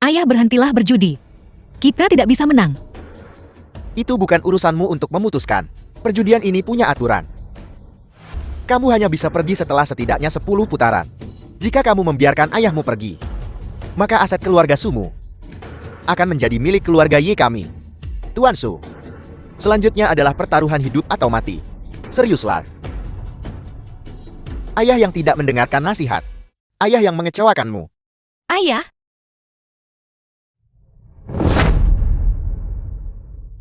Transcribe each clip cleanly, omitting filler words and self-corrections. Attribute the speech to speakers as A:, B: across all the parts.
A: Ayah, berhentilah berjudi. Kita tidak bisa menang.
B: Itu bukan urusanmu untuk memutuskan. Perjudian ini punya aturan. Kamu hanya bisa pergi setelah setidaknya 10 putaran. Jika kamu membiarkan ayahmu pergi, maka aset keluarga Sumu akan menjadi milik keluarga Ye kami. Tuan Su, selanjutnya adalah pertaruhan hidup atau mati. Seriuslah. Ayah yang tidak mendengarkan nasihat. Ayah yang mengecewakanmu.
A: Ayah,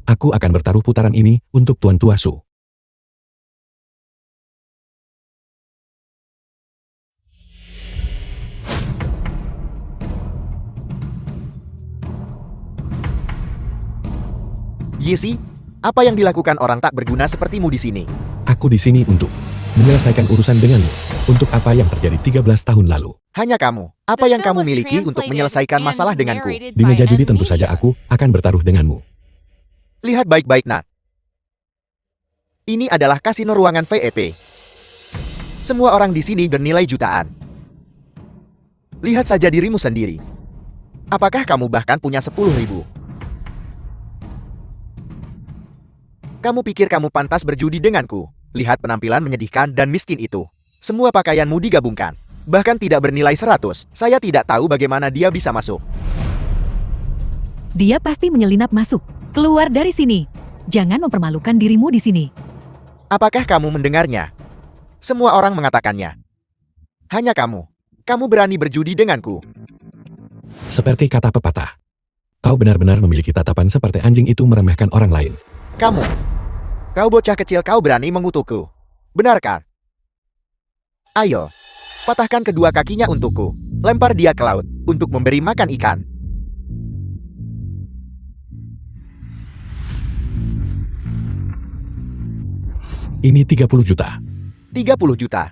C: Aku akan bertaruh putaran ini untuk Tuan Tua Su.
B: Yesi, apa yang dilakukan orang tak berguna sepertimu di sini?
C: Aku di sini untuk menyelesaikan urusan denganmu. Untuk apa yang terjadi 13 tahun lalu.
B: Hanya kamu. Apa yang kamu miliki untuk menyelesaikan masalah denganku?
C: Di meja judi tentu saja aku akan bertaruh denganmu.
B: Lihat baik-baik, Nat. Ini adalah kasino ruangan VIP. Semua orang di sini bernilai jutaan. Lihat saja dirimu sendiri. Apakah kamu bahkan punya 10.000? Kamu pikir kamu pantas berjudi denganku? Lihat penampilan menyedihkan dan miskin itu. Semua pakaianmu digabungkan. Bahkan tidak bernilai 100. Saya tidak tahu bagaimana dia bisa masuk.
A: dia pasti menyelinap masuk. Keluar dari sini. Jangan mempermalukan dirimu di sini.
B: Apakah kamu mendengarnya? Semua orang mengatakannya. Hanya kamu. Kamu berani berjudi denganku.
C: Seperti kata pepatah. Kau benar-benar memiliki tatapan seperti anjing itu meremehkan orang lain.
B: Kamu. Kau bocah kecil, kau berani mengutukku. Benarkah? Ayo. Patahkan kedua kakinya untukku. Lempar dia ke laut untuk memberi makan ikan.
C: Ini 30 juta.
B: 30 juta.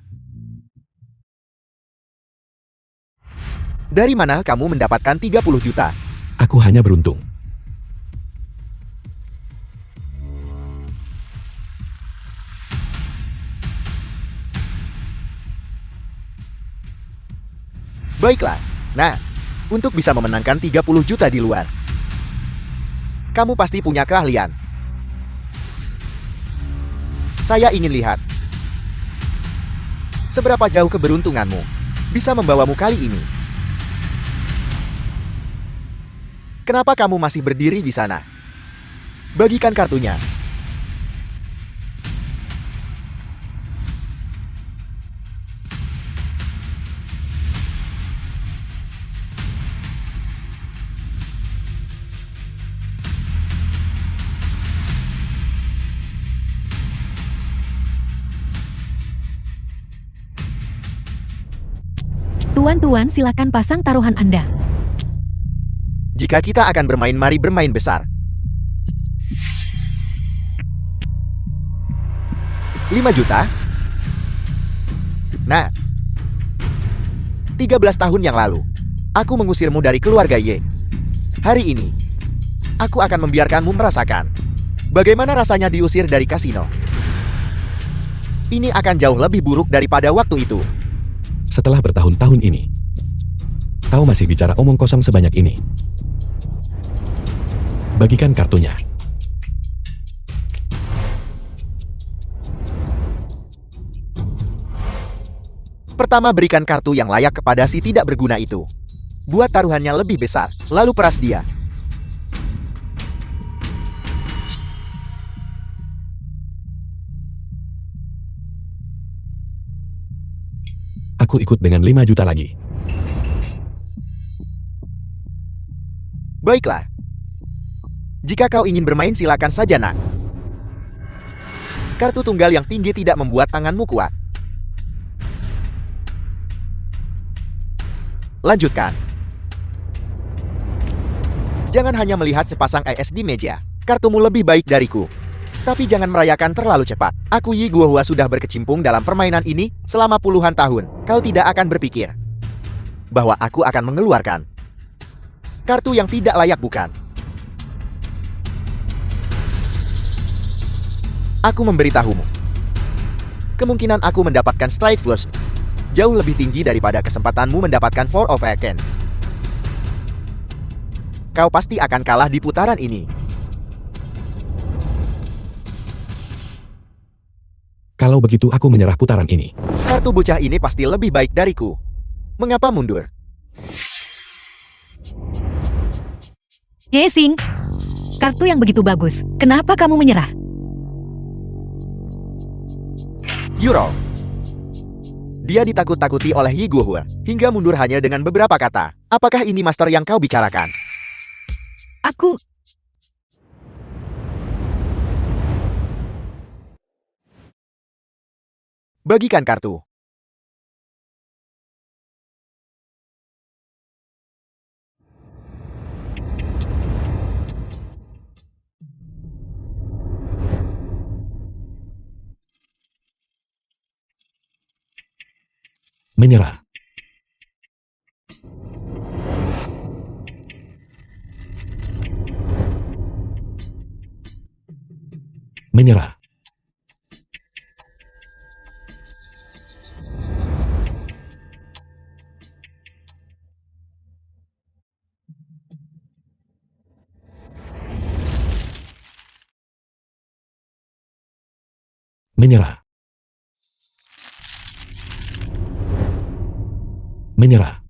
B: Dari mana kamu mendapatkan 30 juta?
C: Aku hanya beruntung.
B: Baiklah. Nah, untuk bisa memenangkan 30 juta di luar, kamu pasti punya keahlian. Saya ingin lihat seberapa jauh keberuntunganmu bisa membawamu kali ini. Kenapa kamu masih berdiri di sana? Bagikan kartunya.
A: Tuan-tuan, silakan pasang taruhan Anda.
B: Jika kita akan bermain, mari bermain besar. 5 juta? Nah, 13 tahun yang lalu, aku mengusirmu dari keluarga Ye. Hari ini, aku akan membiarkanmu merasakan bagaimana rasanya diusir dari kasino. Ini akan jauh lebih buruk daripada waktu itu.
C: Setelah bertahun-tahun ini, kau masih bicara omong kosong sebanyak ini. Bagikan kartunya.
B: Pertama, berikan kartu yang layak kepada si tidak berguna itu. Buat taruhannya lebih besar, lalu peras dia.
C: Aku ikut dengan 5 juta lagi.
B: Baiklah. Jika kau ingin bermain, silakan saja, Nak. Kartu tunggal yang tinggi tidak membuat tanganmu kuat. Lanjutkan. Jangan hanya melihat sepasang AS di meja. Kartumu lebih baik dariku. Tapi jangan merayakan terlalu cepat. Aku Yi Guohua sudah berkecimpung dalam permainan ini selama puluhan tahun. Kau tidak akan berpikir bahwa aku akan mengeluarkan kartu yang tidak layak, bukan? Aku memberitahumu. Kemungkinan aku mendapatkan strike flush jauh lebih tinggi daripada kesempatanmu mendapatkan Four of Aken. kau pasti akan kalah di putaran ini.
C: Kalau begitu aku menyerah putaran ini.
B: Kartu bocah ini pasti lebih baik dariku. Mengapa mundur?
A: Yesing, kartu yang begitu bagus. Kenapa kamu menyerah?
B: Yuro. Dia ditakut-takuti oleh Yi Guohua, hingga mundur hanya dengan beberapa kata. Apakah ini master yang kau bicarakan?
A: Aku...
B: Bagikan kartu.
C: Menyerah. Menyerah. Menyerah. Menyerah.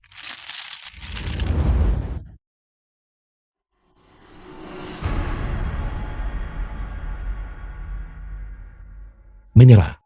C: Menyerah.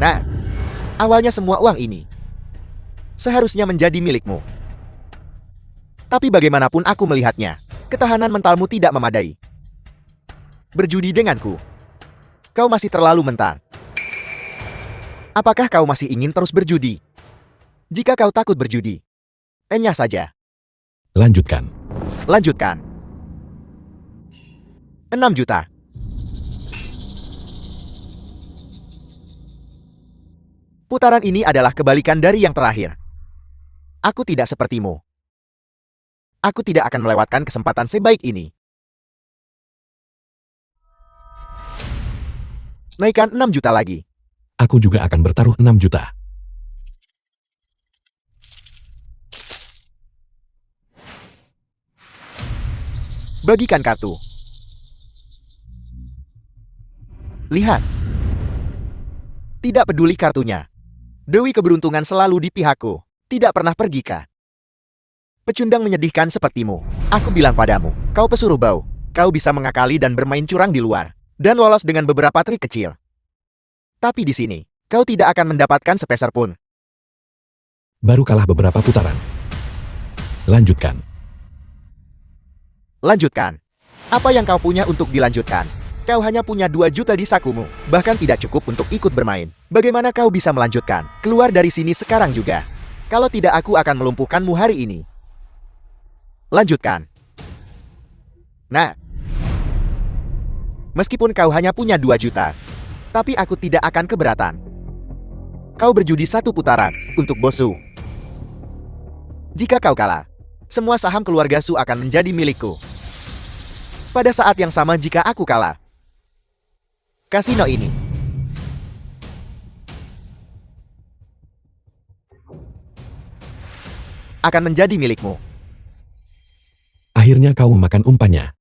B: Nah, awalnya semua uang ini seharusnya menjadi milikmu. Tapi bagaimanapun aku melihatnya, ketahanan mentalmu tidak memadai. Berjudi denganku, kau masih terlalu mental. Apakah kau masih ingin terus berjudi? Jika kau takut berjudi, enyah saja.
C: Lanjutkan.
B: Lanjutkan. 6 juta. Putaran ini adalah kebalikan dari yang terakhir. Aku tidak sepertimu. Aku tidak akan melewatkan kesempatan sebaik ini. Naikkan 6 juta lagi.
C: Aku juga akan bertaruh 6 juta.
B: Bagikan kartu. Lihat. Tidak peduli kartunya. Dewi keberuntungan selalu di pihakku. Tidak pernah pergi kah? Pecundang menyedihkan sepertimu. Aku bilang padamu, kau pesuruh bau. Kau bisa mengakali dan bermain curang di luar. Dan lolos dengan beberapa trik kecil. Tapi di sini, kau tidak akan mendapatkan sepeser pun.
C: Baru kalah beberapa putaran. Lanjutkan.
B: Lanjutkan. Apa yang kau punya untuk dilanjutkan? Kau hanya punya 2 juta di sakumu. Bahkan tidak cukup untuk ikut bermain. Bagaimana kau bisa melanjutkan? Keluar dari sini sekarang juga. Kalau tidak aku akan melumpuhkanmu hari ini. Lanjutkan. Nah. Meskipun kau hanya punya 2 juta. Tapi aku tidak akan keberatan. Kau berjudi 1 putaran untuk Bosu. Jika kau kalah, semua saham keluarga Su akan menjadi milikku. Pada saat yang sama jika aku kalah, kasino ini akan menjadi milikmu.
C: Akhirnya kau memakan umpannya.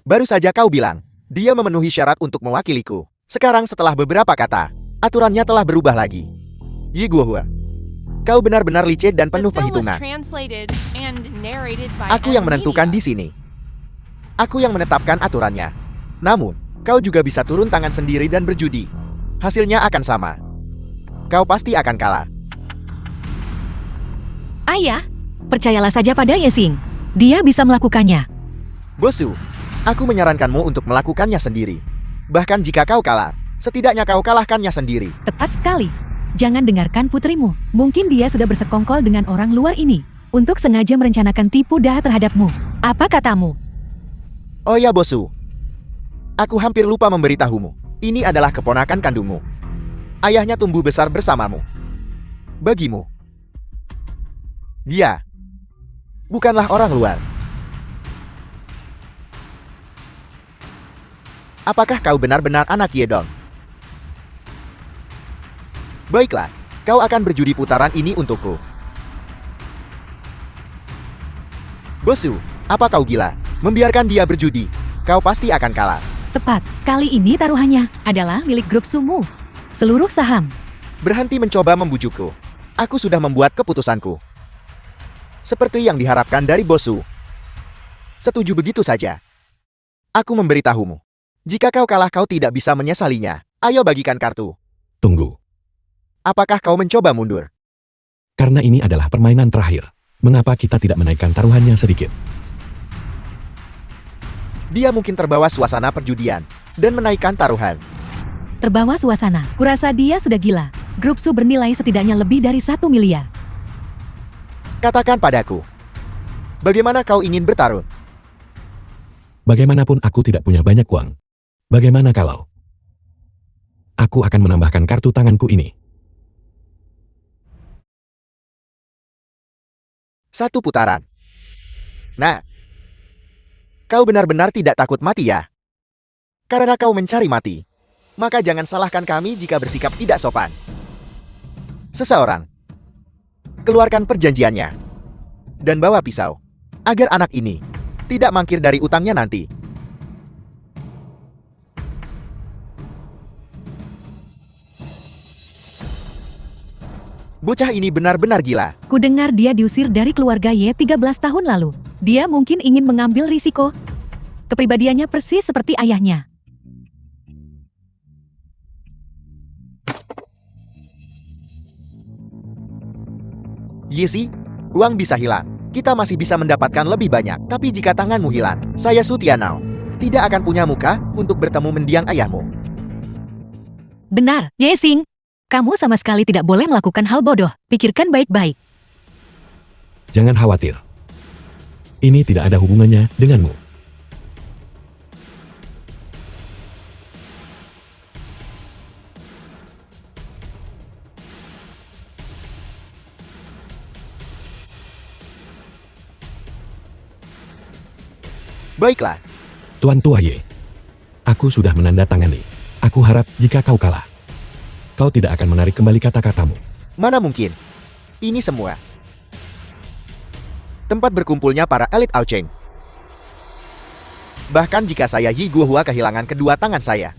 B: Baru saja kau bilang, dia memenuhi syarat untuk mewakiliku. Sekarang setelah beberapa kata, aturannya telah berubah lagi. Yi Guohua, kau benar-benar licik dan penuh perhitungan. Aku yang menentukan di sini. Aku yang menetapkan aturannya. Namun, kau juga bisa turun tangan sendiri dan berjudi. Hasilnya akan sama. Kau pasti akan kalah.
A: Ayah, percayalah saja pada Yesing. Dia bisa melakukannya.
B: Bosu, aku menyarankanmu untuk melakukannya sendiri. Bahkan jika kau kalah, setidaknya kau kalahkannya sendiri.
A: Tepat sekali. Jangan dengarkan putrimu. Mungkin dia sudah bersekongkol dengan orang luar ini untuk sengaja merencanakan tipu daya terhadapmu. Apa katamu?
B: Oh ya Bosu, aku hampir lupa memberitahumu. Ini adalah keponakan kandungmu. Ayahnya tumbuh besar bersamamu. Bagimu, dia bukanlah orang luar. Apakah kau benar-benar anak Yedong? Baiklah, kau akan berjudi putaran ini untukku. Bosu, apa kau gila? Membiarkan dia berjudi, kau pasti akan kalah.
A: Tepat, kali ini taruhannya adalah milik grup Sumu. Seluruh saham.
B: Berhenti mencoba membujukku. Aku sudah membuat keputusanku. Seperti yang diharapkan dari Bosu. Setuju begitu saja. Aku memberitahumu. Jika kau kalah kau tidak bisa menyesalinya. Ayo bagikan kartu.
C: Tunggu.
B: Apakah kau mencoba mundur?
C: Karena ini adalah permainan terakhir. Mengapa kita tidak menaikkan taruhannya sedikit?
B: Dia mungkin terbawa suasana perjudian dan menaikkan taruhan.
A: Terbawa suasana. Kurasa dia sudah gila. Grup Su bernilai setidaknya lebih dari 1 miliar.
B: Katakan padaku. Bagaimana kau ingin bertarung?
C: Bagaimanapun aku tidak punya banyak uang. Bagaimana kalau aku akan menambahkan kartu tanganku ini?
B: 1 putaran. Nah, kau benar-benar tidak takut mati ya? Karena kau mencari mati, maka jangan salahkan kami jika bersikap tidak sopan. Seseorang, keluarkan perjanjiannya, dan bawa pisau, agar anak ini tidak mangkir dari utangnya nanti. Bocah ini benar-benar gila.
A: Kudengar dia diusir dari keluarga Ye 13 tahun lalu. Dia mungkin ingin mengambil risiko. Kepribadiannya persis seperti ayahnya.
B: Yesi, uang bisa hilang. Kita masih bisa mendapatkan lebih banyak. Tapi jika tanganmu hilang, saya Su Tianao tidak akan punya muka untuk bertemu mendiang ayahmu.
A: Benar, Ye Xing. Kamu sama sekali tidak boleh melakukan hal bodoh. Pikirkan baik-baik.
C: Jangan khawatir. Ini tidak ada hubungannya denganmu.
B: Baiklah,
C: Tuan Tua Ye. Aku sudah menandatangani. Aku harap jika kau kalah, kau tidak akan menarik kembali kata-katamu.
B: mana mungkin. Ini semua tempat berkumpulnya para elit Aucheng. Bahkan jika saya Yi Guohua kehilangan kedua tangan saya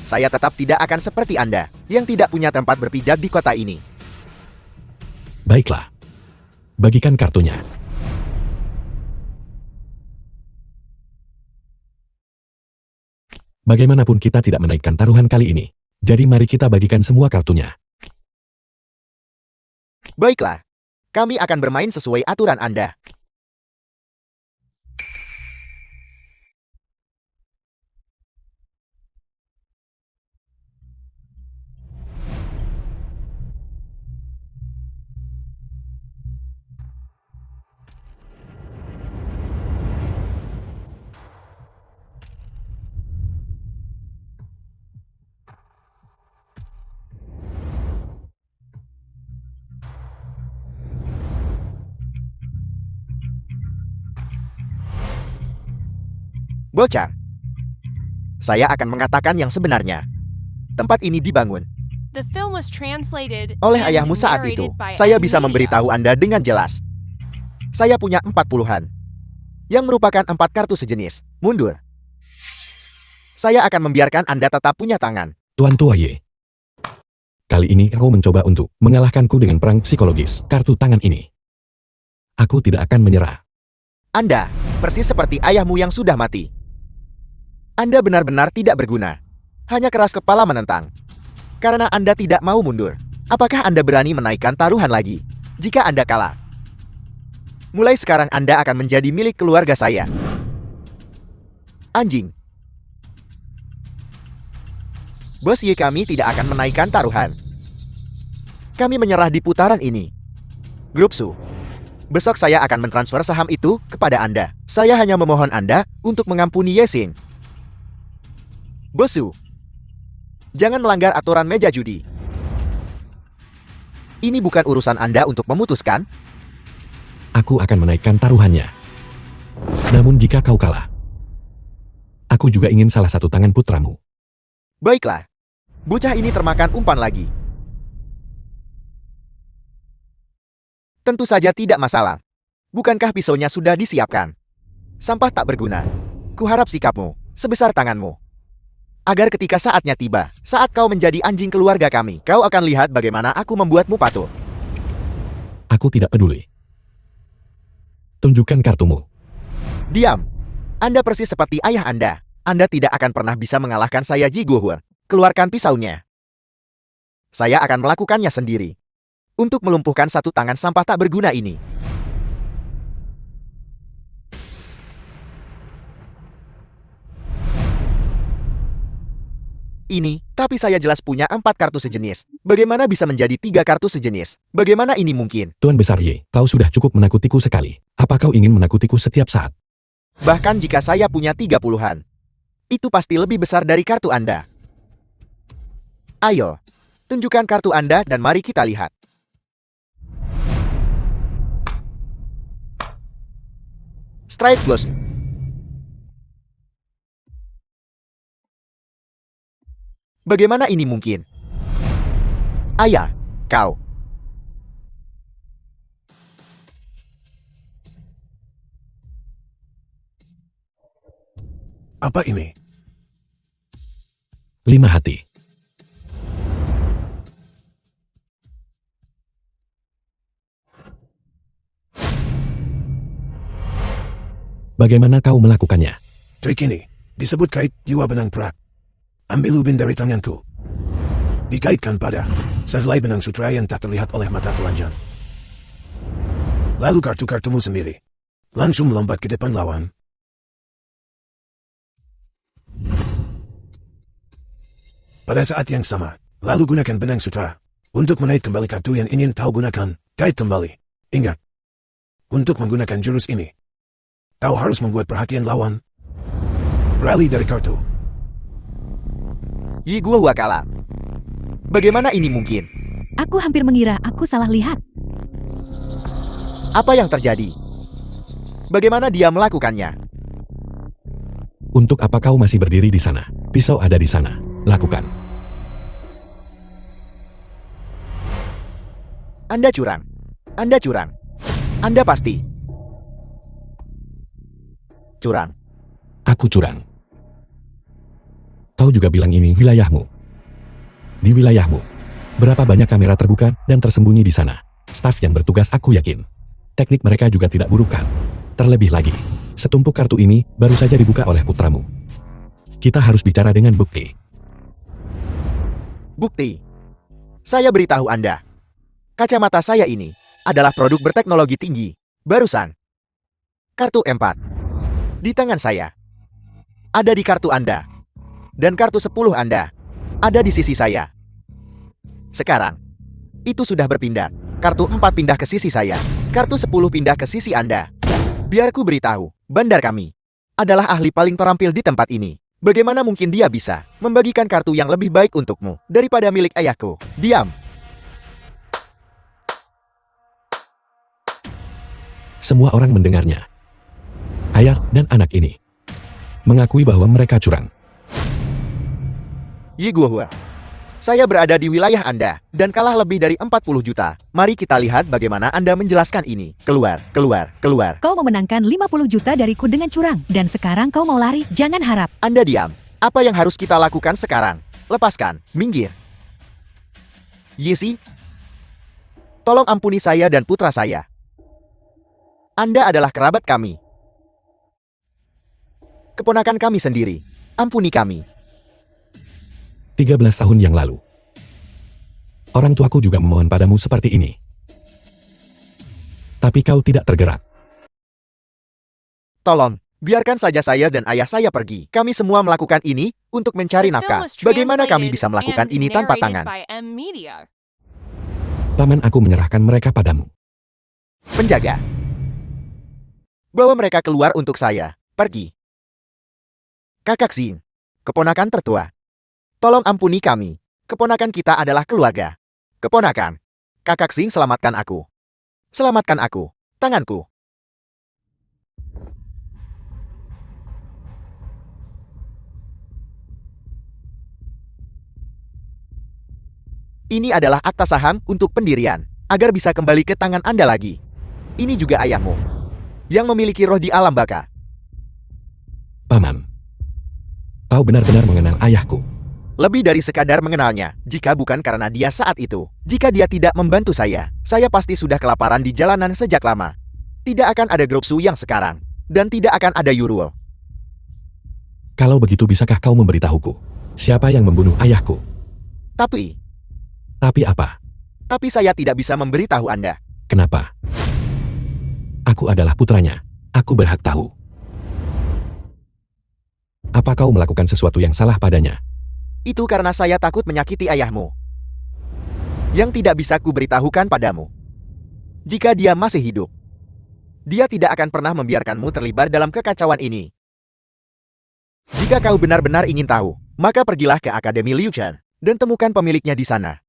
B: tetap tidak akan seperti Anda, yang tidak punya tempat berpijak di kota ini.
C: Baiklah. Bagikan kartunya. Bagaimanapun kita tidak menaikkan taruhan kali ini. Jadi mari kita bagikan semua kartunya.
B: Baiklah, kami akan bermain sesuai aturan Anda. Bocah, saya akan mengatakan yang sebenarnya. Tempat ini dibangun oleh ayahmu saat itu. Saya bisa memberitahu Anda dengan jelas. Saya punya 40-an, yang merupakan 4 kartu sejenis. Mundur. Saya akan membiarkan Anda tetap punya tangan.
C: Tuan Tua Ye. Kali ini kau mencoba untuk mengalahkanku dengan perang psikologis kartu tangan ini. Aku tidak akan menyerah.
B: Anda, persis seperti ayahmu yang sudah mati. Anda benar-benar tidak berguna. Hanya keras kepala menentang. Karena Anda tidak mau mundur. Apakah Anda berani menaikkan taruhan lagi? Jika Anda kalah, mulai sekarang Anda akan menjadi milik keluarga saya. Anjing. Bos Ye kami tidak akan menaikkan taruhan. Kami menyerah di putaran ini. Grup Su. Besok saya akan mentransfer saham itu kepada Anda. Saya hanya memohon Anda untuk mengampuni Ye Xing. Bosu, Jangan melanggar aturan meja judi. Ini bukan urusan Anda untuk memutuskan.
C: Aku akan menaikkan taruhannya. Namun jika kau kalah, aku juga ingin salah satu tangan putramu.
B: Baiklah. Bocah ini termakan umpan lagi. Tentu saja tidak masalah. Bukankah pisaunya sudah disiapkan? Sampah tak berguna. Kuharap sikapmu, sebesar tanganmu. Agar ketika saatnya tiba, saat kau menjadi anjing keluarga kami, kau akan lihat bagaimana aku membuatmu patuh.
C: Aku tidak peduli. Tunjukkan kartumu.
B: Diam. Anda persis seperti ayah Anda. Anda tidak akan pernah bisa mengalahkan saya, Ji Guohua. Keluarkan pisaunya. Saya akan melakukannya sendiri. Untuk melumpuhkan satu tangan sampah tak berguna ini. Tapi saya jelas punya 4 kartu sejenis. Bagaimana bisa menjadi 3 kartu sejenis? Bagaimana ini mungkin?
C: Tuan Besar Ye, kau sudah cukup menakutiku sekali. Apa kau ingin menakutiku setiap saat?
B: Bahkan jika saya punya 30-an. Itu pasti lebih besar dari kartu Anda. Ayo, tunjukkan kartu Anda dan mari kita lihat. Strike flush. Bagaimana ini mungkin? Ayah, kau.
D: Apa ini?
C: 5 hati. Bagaimana kau melakukannya?
D: Trik ini disebut kait jiwa benang perak. Ambil ubin dari tanganku. Dikaitkan pada sehelai benang sutra yang tak terlihat oleh mata telanjang. Lalu kartu-kartumu sendiri langsung melompat ke depan lawan. Pada saat yang sama, lalu gunakan benang sutra untuk menaik kembali kartu yang ingin kau gunakan. Kait kembali. Ingat, untuk menggunakan jurus ini, kau harus membuat perhatian lawan beralih dari kartu.
B: Yi Guohua kalah. Bagaimana ini mungkin?
A: Aku hampir mengira aku salah lihat.
B: Apa yang terjadi? Bagaimana dia melakukannya?
C: Untuk apa kau masih berdiri di sana? Pisau ada di sana. Lakukan.
B: Anda curang. Anda curang. Anda pasti curang.
C: Aku curang. Kau juga bilang ini wilayahmu. Di wilayahmu, berapa banyak kamera terbuka dan tersembunyi di sana? Staf yang bertugas aku yakin. Teknik mereka juga tidak buruk kan? Terlebih lagi, setumpuk kartu ini baru saja dibuka oleh putramu. Kita harus bicara dengan bukti.
B: Bukti. Saya beritahu Anda. Kacamata saya ini adalah produk berteknologi tinggi. Barusan. Kartu 4. Di tangan saya. Ada di kartu Anda. Dan kartu 10 Anda ada di sisi saya. Sekarang, itu sudah berpindah. Kartu 4 pindah ke sisi saya. Kartu 10 pindah ke sisi Anda. Biar ku beritahu, bandar kami adalah ahli paling terampil di tempat ini. Bagaimana mungkin dia bisa membagikan kartu yang lebih baik untukmu daripada milik ayahku? Diam.
C: Semua orang mendengarnya. Ayah dan anak ini mengakui bahwa mereka curang.
B: Yi Guohua, saya berada di wilayah Anda dan kalah lebih dari 40 juta. Mari kita lihat bagaimana Anda menjelaskan ini. Keluar, keluar, keluar.
A: Kau memenangkan 50 juta dariku dengan curang. Dan sekarang kau mau lari? Jangan harap.
B: Anda diam. Apa yang harus kita lakukan sekarang? Lepaskan, minggir. Yesi, tolong ampuni saya dan putra saya. Anda adalah kerabat kami. Keponakan kami sendiri. Ampuni kami.
C: 13 tahun yang lalu. Orang tuaku juga memohon padamu seperti ini. Tapi kau tidak tergerak.
B: Tolong, biarkan saja saya dan ayah saya pergi. Kami semua melakukan ini untuk mencari nafkah. Bagaimana kami bisa melakukan ini tanpa tangan?
C: Paman aku menyerahkan mereka padamu.
B: Penjaga. Bawa mereka keluar untuk saya. Pergi. Kakak Xin. Keponakan tertua. Tolong ampuni kami. Keponakan kita adalah keluarga. Keponakan. Kakak Xing, selamatkan aku. Selamatkan aku. Tanganku. Ini adalah akta saham untuk pendirian, agar bisa kembali ke tangan Anda lagi. Ini juga ayahmu, yang memiliki roh di alam baka.
C: Paman. Kau benar-benar mengenal ayahku.
B: Lebih dari sekadar mengenalnya, jika bukan karena dia saat itu. Jika dia tidak membantu saya pasti sudah kelaparan di jalanan sejak lama. Tidak akan ada grup Su yang sekarang, dan tidak akan ada Yuruo.
C: Kalau begitu bisakah kau memberitahuku? Siapa yang membunuh ayahku? Tapi apa?
B: Tapi saya tidak bisa memberitahu Anda.
C: Kenapa? Aku adalah putranya. Aku berhak tahu. Apa kau melakukan sesuatu yang salah padanya?
B: Itu karena saya takut menyakiti ayahmu. Yang tidak bisa kuberitahukan padamu. Jika dia masih hidup, dia tidak akan pernah membiarkanmu terlibat dalam kekacauan ini. Jika kau benar-benar ingin tahu, maka pergilah ke Akademi Liu Chen dan temukan pemiliknya di sana.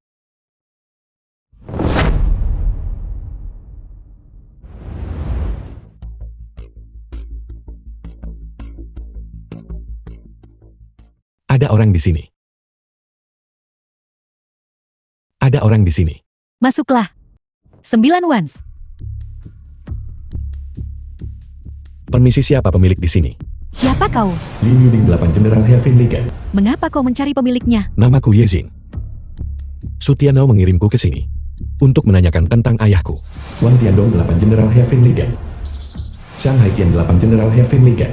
C: Ada orang di sini. Ada orang di sini.
A: Masuklah. 9 Wans.
C: Permisi, siapa pemilik di sini?
A: Siapa kau?
C: Lin Yuding 8 Jenderal Heaven Liga.
A: Mengapa kau mencari pemiliknya?
C: Namaku Yezin. Sutiano mengirimku ke sini untuk menanyakan tentang ayahku. Wang Tiandong 8 Jenderal Heaven Liga. Shanghai Tian 8 Jenderal Heaven Liga.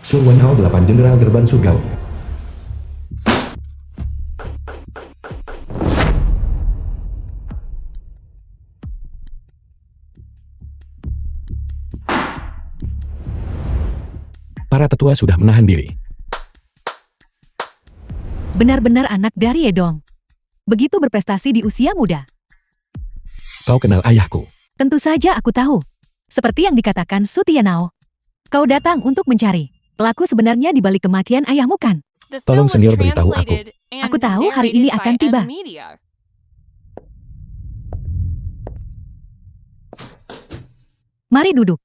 C: Su Wenhao 8 Jenderal Gerban Sugao. Para tetua sudah menahan diri.
A: Benar-benar anak dari Yedong. Begitu berprestasi di usia muda.
C: Kau kenal ayahku?
A: Tentu saja aku tahu. Seperti yang dikatakan Sutianao. Kau datang untuk mencari pelaku sebenarnya di balik kematian ayahmu, kan?
C: Tolong senior beritahu aku.
A: Aku tahu hari ini akan tiba. Mari duduk.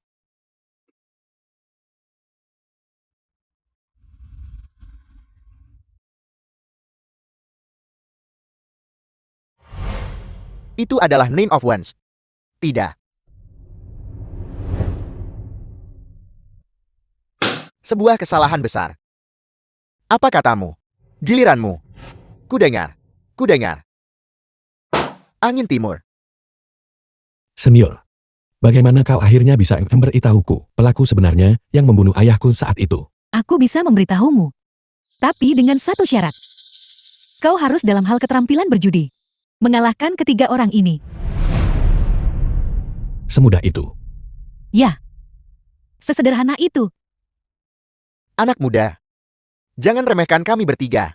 B: Itu adalah Name of Wands. Tidak. Sebuah kesalahan besar. Apa katamu? Giliranmu. Kudengar. Angin Timur.
C: Senior, bagaimana kau akhirnya bisa memberitahuku pelaku sebenarnya yang membunuh ayahku saat itu?
A: Aku bisa memberitahumu. Tapi dengan satu syarat. Kau harus dalam hal keterampilan berjudi. Mengalahkan ketiga orang ini.
C: Semudah itu?
A: Ya. Sesederhana itu.
B: Anak muda. Jangan remehkan kami bertiga.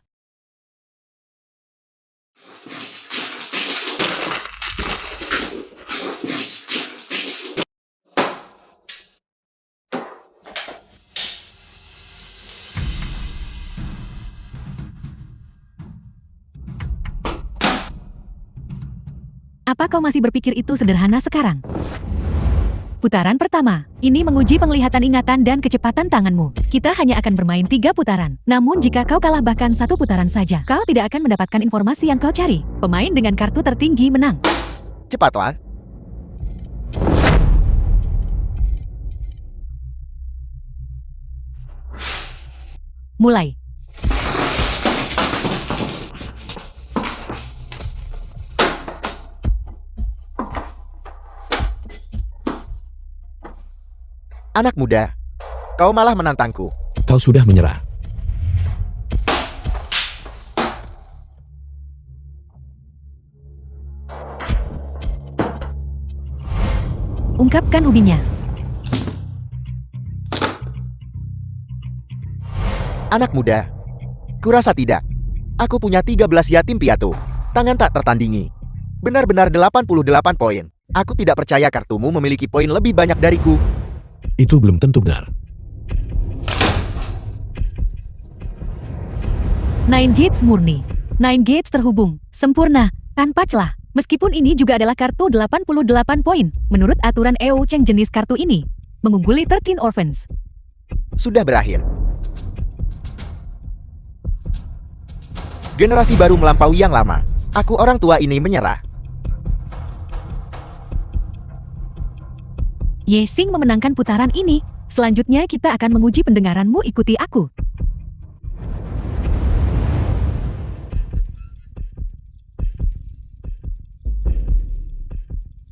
A: Apa kau masih berpikir itu sederhana sekarang? Putaran pertama, ini menguji penglihatan ingatan dan kecepatan tanganmu. Kita hanya akan bermain 3 putaran. Namun jika kau kalah bahkan 1 putaran saja, kau tidak akan mendapatkan informasi yang kau cari. Pemain dengan kartu tertinggi menang.
B: Cepatlah.
A: Mulai.
B: Anak muda, kau malah menantangku.
C: Kau sudah menyerah.
A: Ungkapkan ubinya.
B: Anak muda, kurasa tidak. Aku punya 13 yatim piatu. Tangan tak tertandingi. Benar-benar 88 poin. Aku tidak percaya kartumu memiliki poin lebih banyak dariku.
C: Itu belum tentu benar.
A: Nine Gates murni. Nine Gates terhubung, sempurna, tanpa celah. Meskipun ini juga adalah kartu 88 poin, menurut aturan EO Cheng jenis kartu ini mengungguli 13 Orphans.
B: Sudah berakhir. Generasi baru melampaui yang lama. Aku orang tua ini menyerah.
A: Ye Xing memenangkan putaran ini. Selanjutnya kita akan menguji pendengaranmu, ikuti aku.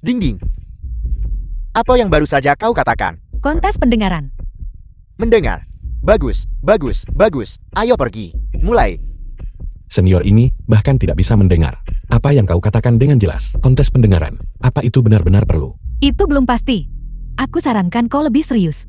B: Ding ding. Apa yang baru saja kau katakan?
A: Kontes pendengaran.
B: Mendengar. Bagus, bagus, bagus. Ayo pergi. Mulai.
C: Senior ini bahkan tidak bisa mendengar. Apa yang kau katakan dengan jelas? Kontes pendengaran. Apa itu benar-benar perlu?
A: Itu belum pasti. Aku sarankan kau lebih serius.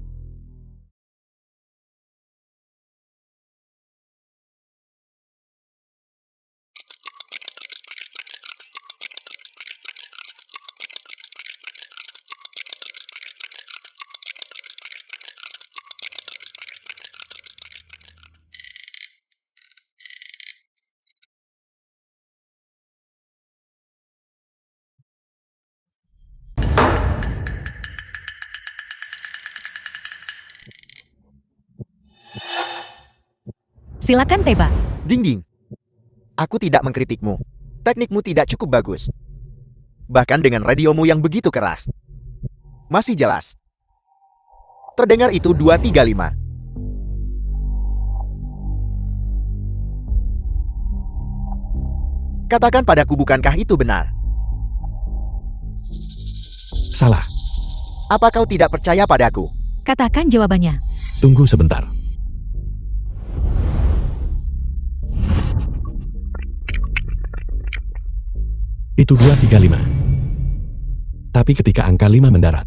A: Silakan tebak.
B: Ding ding. Aku tidak mengkritikmu. Teknikmu tidak cukup bagus. Bahkan dengan radiomu yang begitu keras. Masih jelas. Terdengar itu 235. Katakan padaku, bukankah itu benar?
C: Salah.
B: Apa kau tidak percaya padaku?
A: Katakan jawabannya.
C: Tunggu sebentar. Itu 235. Tapi ketika angka 5 mendarat,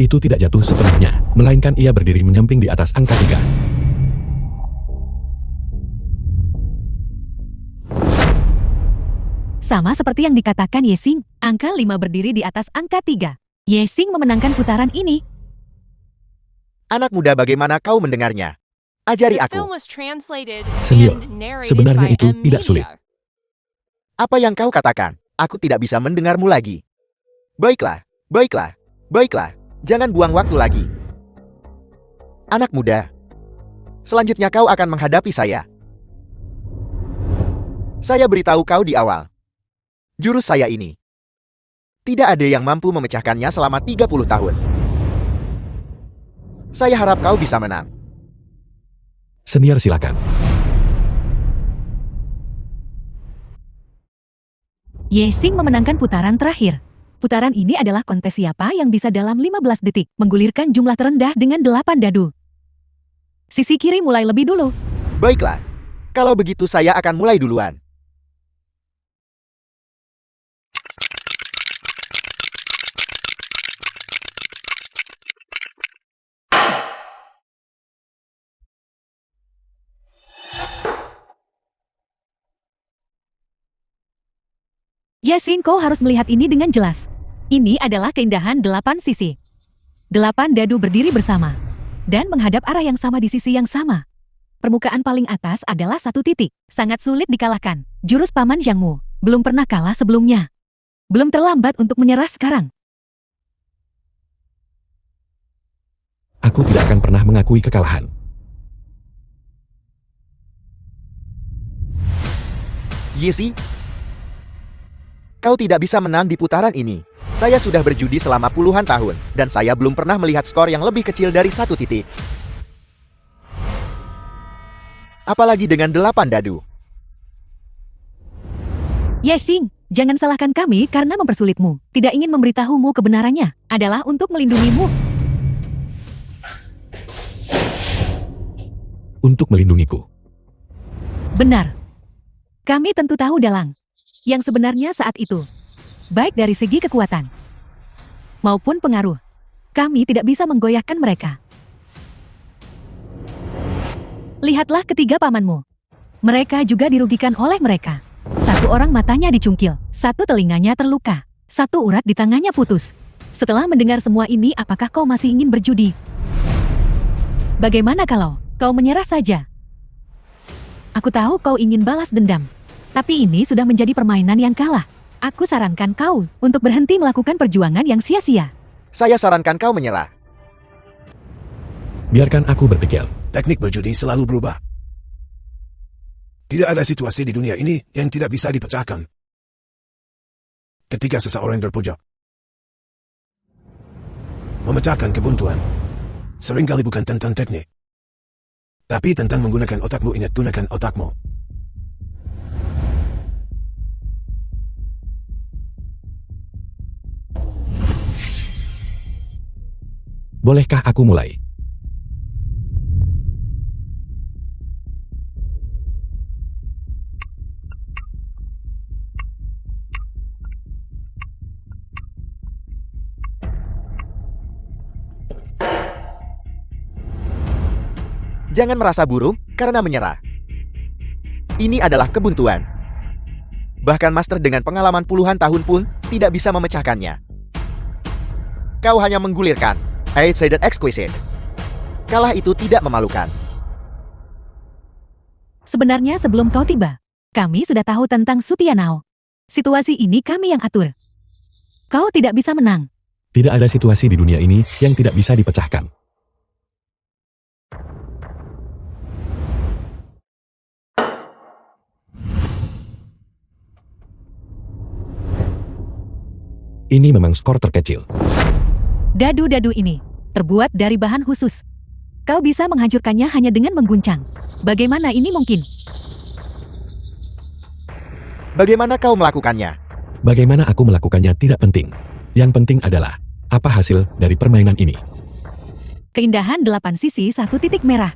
C: itu tidak jatuh sepenuhnya, melainkan ia berdiri menyamping di atas angka 3.
A: Sama seperti yang dikatakan Ye Xing, angka 5 berdiri di atas angka 3. Ye Xing memenangkan putaran ini.
B: Anak muda, bagaimana kau mendengarnya? Ajari
E: The
B: aku.
E: film was translated
C: Senior,
E: and narrated
C: sebenarnya
E: by
C: itu
E: M
C: tidak sulit.
E: Media.
B: Apa yang kau katakan? Aku tidak bisa mendengarmu lagi. Baiklah, baiklah, baiklah. Jangan buang waktu lagi. Anak muda. Selanjutnya kau akan menghadapi saya. Saya beritahu kau di awal. Jurus saya ini tidak ada yang mampu memecahkannya selama 30 tahun. Saya harap kau bisa menang.
C: Senior silakan.
A: Ye Xing memenangkan putaran terakhir. Putaran ini adalah kontes siapa yang bisa dalam 15 detik menggulirkan jumlah terendah dengan 8 dadu. Sisi kiri mulai lebih dulu.
B: Baiklah. Kalau begitu saya akan mulai duluan.
A: Ye Xing, kau harus melihat ini dengan jelas. Ini adalah keindahan 8 sisi. 8 dadu berdiri bersama dan menghadap arah yang sama di sisi yang sama. Permukaan paling atas adalah 1 titik. Sangat sulit dikalahkan. Jurus Paman Zhangmu belum pernah kalah sebelumnya. Belum terlambat untuk menyerah sekarang.
C: Aku tidak akan pernah mengakui kekalahan.
B: Yesi, kau tidak bisa menang di putaran ini. Saya sudah berjudi selama puluhan tahun, dan saya belum pernah melihat skor yang lebih kecil dari 1 titik. Apalagi dengan 8 dadu.
A: Ye Xing, jangan salahkan kami karena mempersulitmu. Tidak ingin memberitahumu kebenarannya adalah untuk melindungimu.
C: Untuk melindungiku.
A: Benar. Kami tentu tahu dalang yang sebenarnya saat itu. Baik dari segi kekuatan maupun pengaruh. Kami tidak bisa menggoyahkan mereka. Lihatlah ketiga pamanmu. Mereka juga dirugikan oleh mereka. 1 orang matanya dicungkil, 1 telinganya terluka, 1 urat di tangannya putus. Setelah mendengar semua ini, apakah kau masih ingin berjudi? Bagaimana kalau kau menyerah saja? Aku tahu kau ingin balas dendam. Tapi ini sudah menjadi permainan yang kalah. Aku sarankan kau untuk berhenti melakukan perjuangan yang sia-sia.
B: Saya sarankan kau menyerah.
C: Biarkan aku berpikir.
D: Teknik berjudi selalu berubah. Tidak ada situasi di dunia ini yang tidak bisa dipecahkan. Ketika seseorang terpojok, memecahkan kebuntuan seringkali bukan tentang teknik, tapi tentang menggunakan otakmu. Ingat, gunakan otakmu.
C: Bolehkah aku mulai?
B: Jangan merasa buruk karena menyerah. Ini adalah kebuntuan. Bahkan master dengan pengalaman puluhan tahun pun tidak bisa memecahkannya. Kau hanya menggulirkan. Eight-sided exquisite. Kalah itu tidak memalukan.
A: Sebenarnya sebelum kau tiba, kami sudah tahu tentang Sutianao. Situasi ini kami yang atur. Kau tidak bisa menang.
C: Tidak ada situasi di dunia ini yang tidak bisa dipecahkan. Ini memang skor terkecil.
A: Dadu-dadu ini terbuat dari bahan khusus. Kau bisa menghancurkannya hanya dengan mengguncang. Bagaimana ini mungkin?
B: Bagaimana kau melakukannya?
C: Bagaimana aku melakukannya tidak penting. Yang penting adalah, apa hasil dari permainan ini?
A: Keindahan 8 sisi 1 titik merah.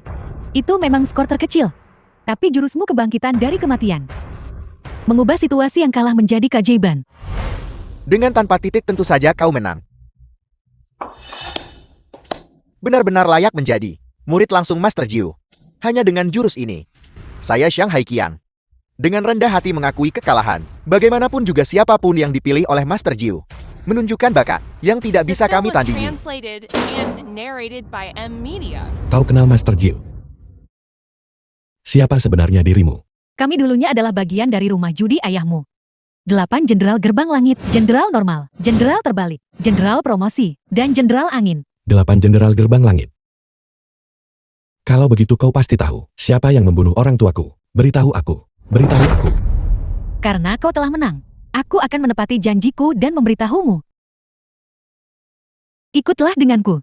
A: Itu memang skor terkecil. Tapi jurusmu kebangkitan dari kematian. Mengubah situasi yang kalah menjadi keajaiban.
B: Dengan tanpa titik tentu saja kau menang. Benar-benar layak menjadi murid langsung Master Jiu. Hanya dengan jurus ini. Saya Xiang Haiqian. Dengan rendah hati mengakui kekalahan. Bagaimanapun juga siapapun yang dipilih oleh Master Jiu. Menunjukkan bakat yang tidak bisa kami tandingi.
C: Kau kenal Master Jiu? Siapa sebenarnya dirimu?
A: Kami dulunya adalah bagian dari rumah judi ayahmu. 8 jenderal gerbang langit, jenderal normal, jenderal terbalik, jenderal promosi, dan jenderal angin.
C: 8 jenderal gerbang langit. Kalau begitu kau pasti tahu siapa yang membunuh orang tuaku. Beritahu aku. Beritahu aku.
A: Karena kau telah menang, aku akan menepati janjiku dan memberitahumu. Ikutlah denganku.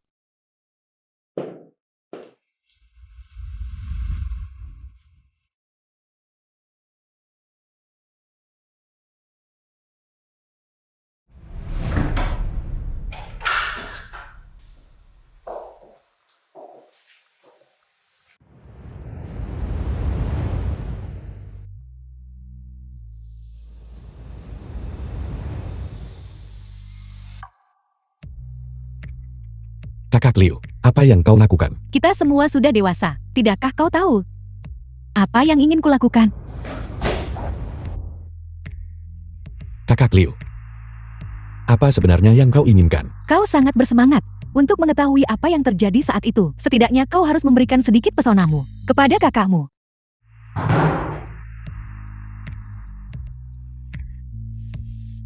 C: Kakak Liu, apa yang kau lakukan?
A: Kita semua sudah dewasa, tidakkah kau tahu? Apa yang ingin kulakukan?
C: Kakak Liu, apa sebenarnya yang kau inginkan?
A: Kau sangat bersemangat untuk mengetahui apa yang terjadi saat itu. Setidaknya kau harus memberikan sedikit pesonamu kepada kakakmu.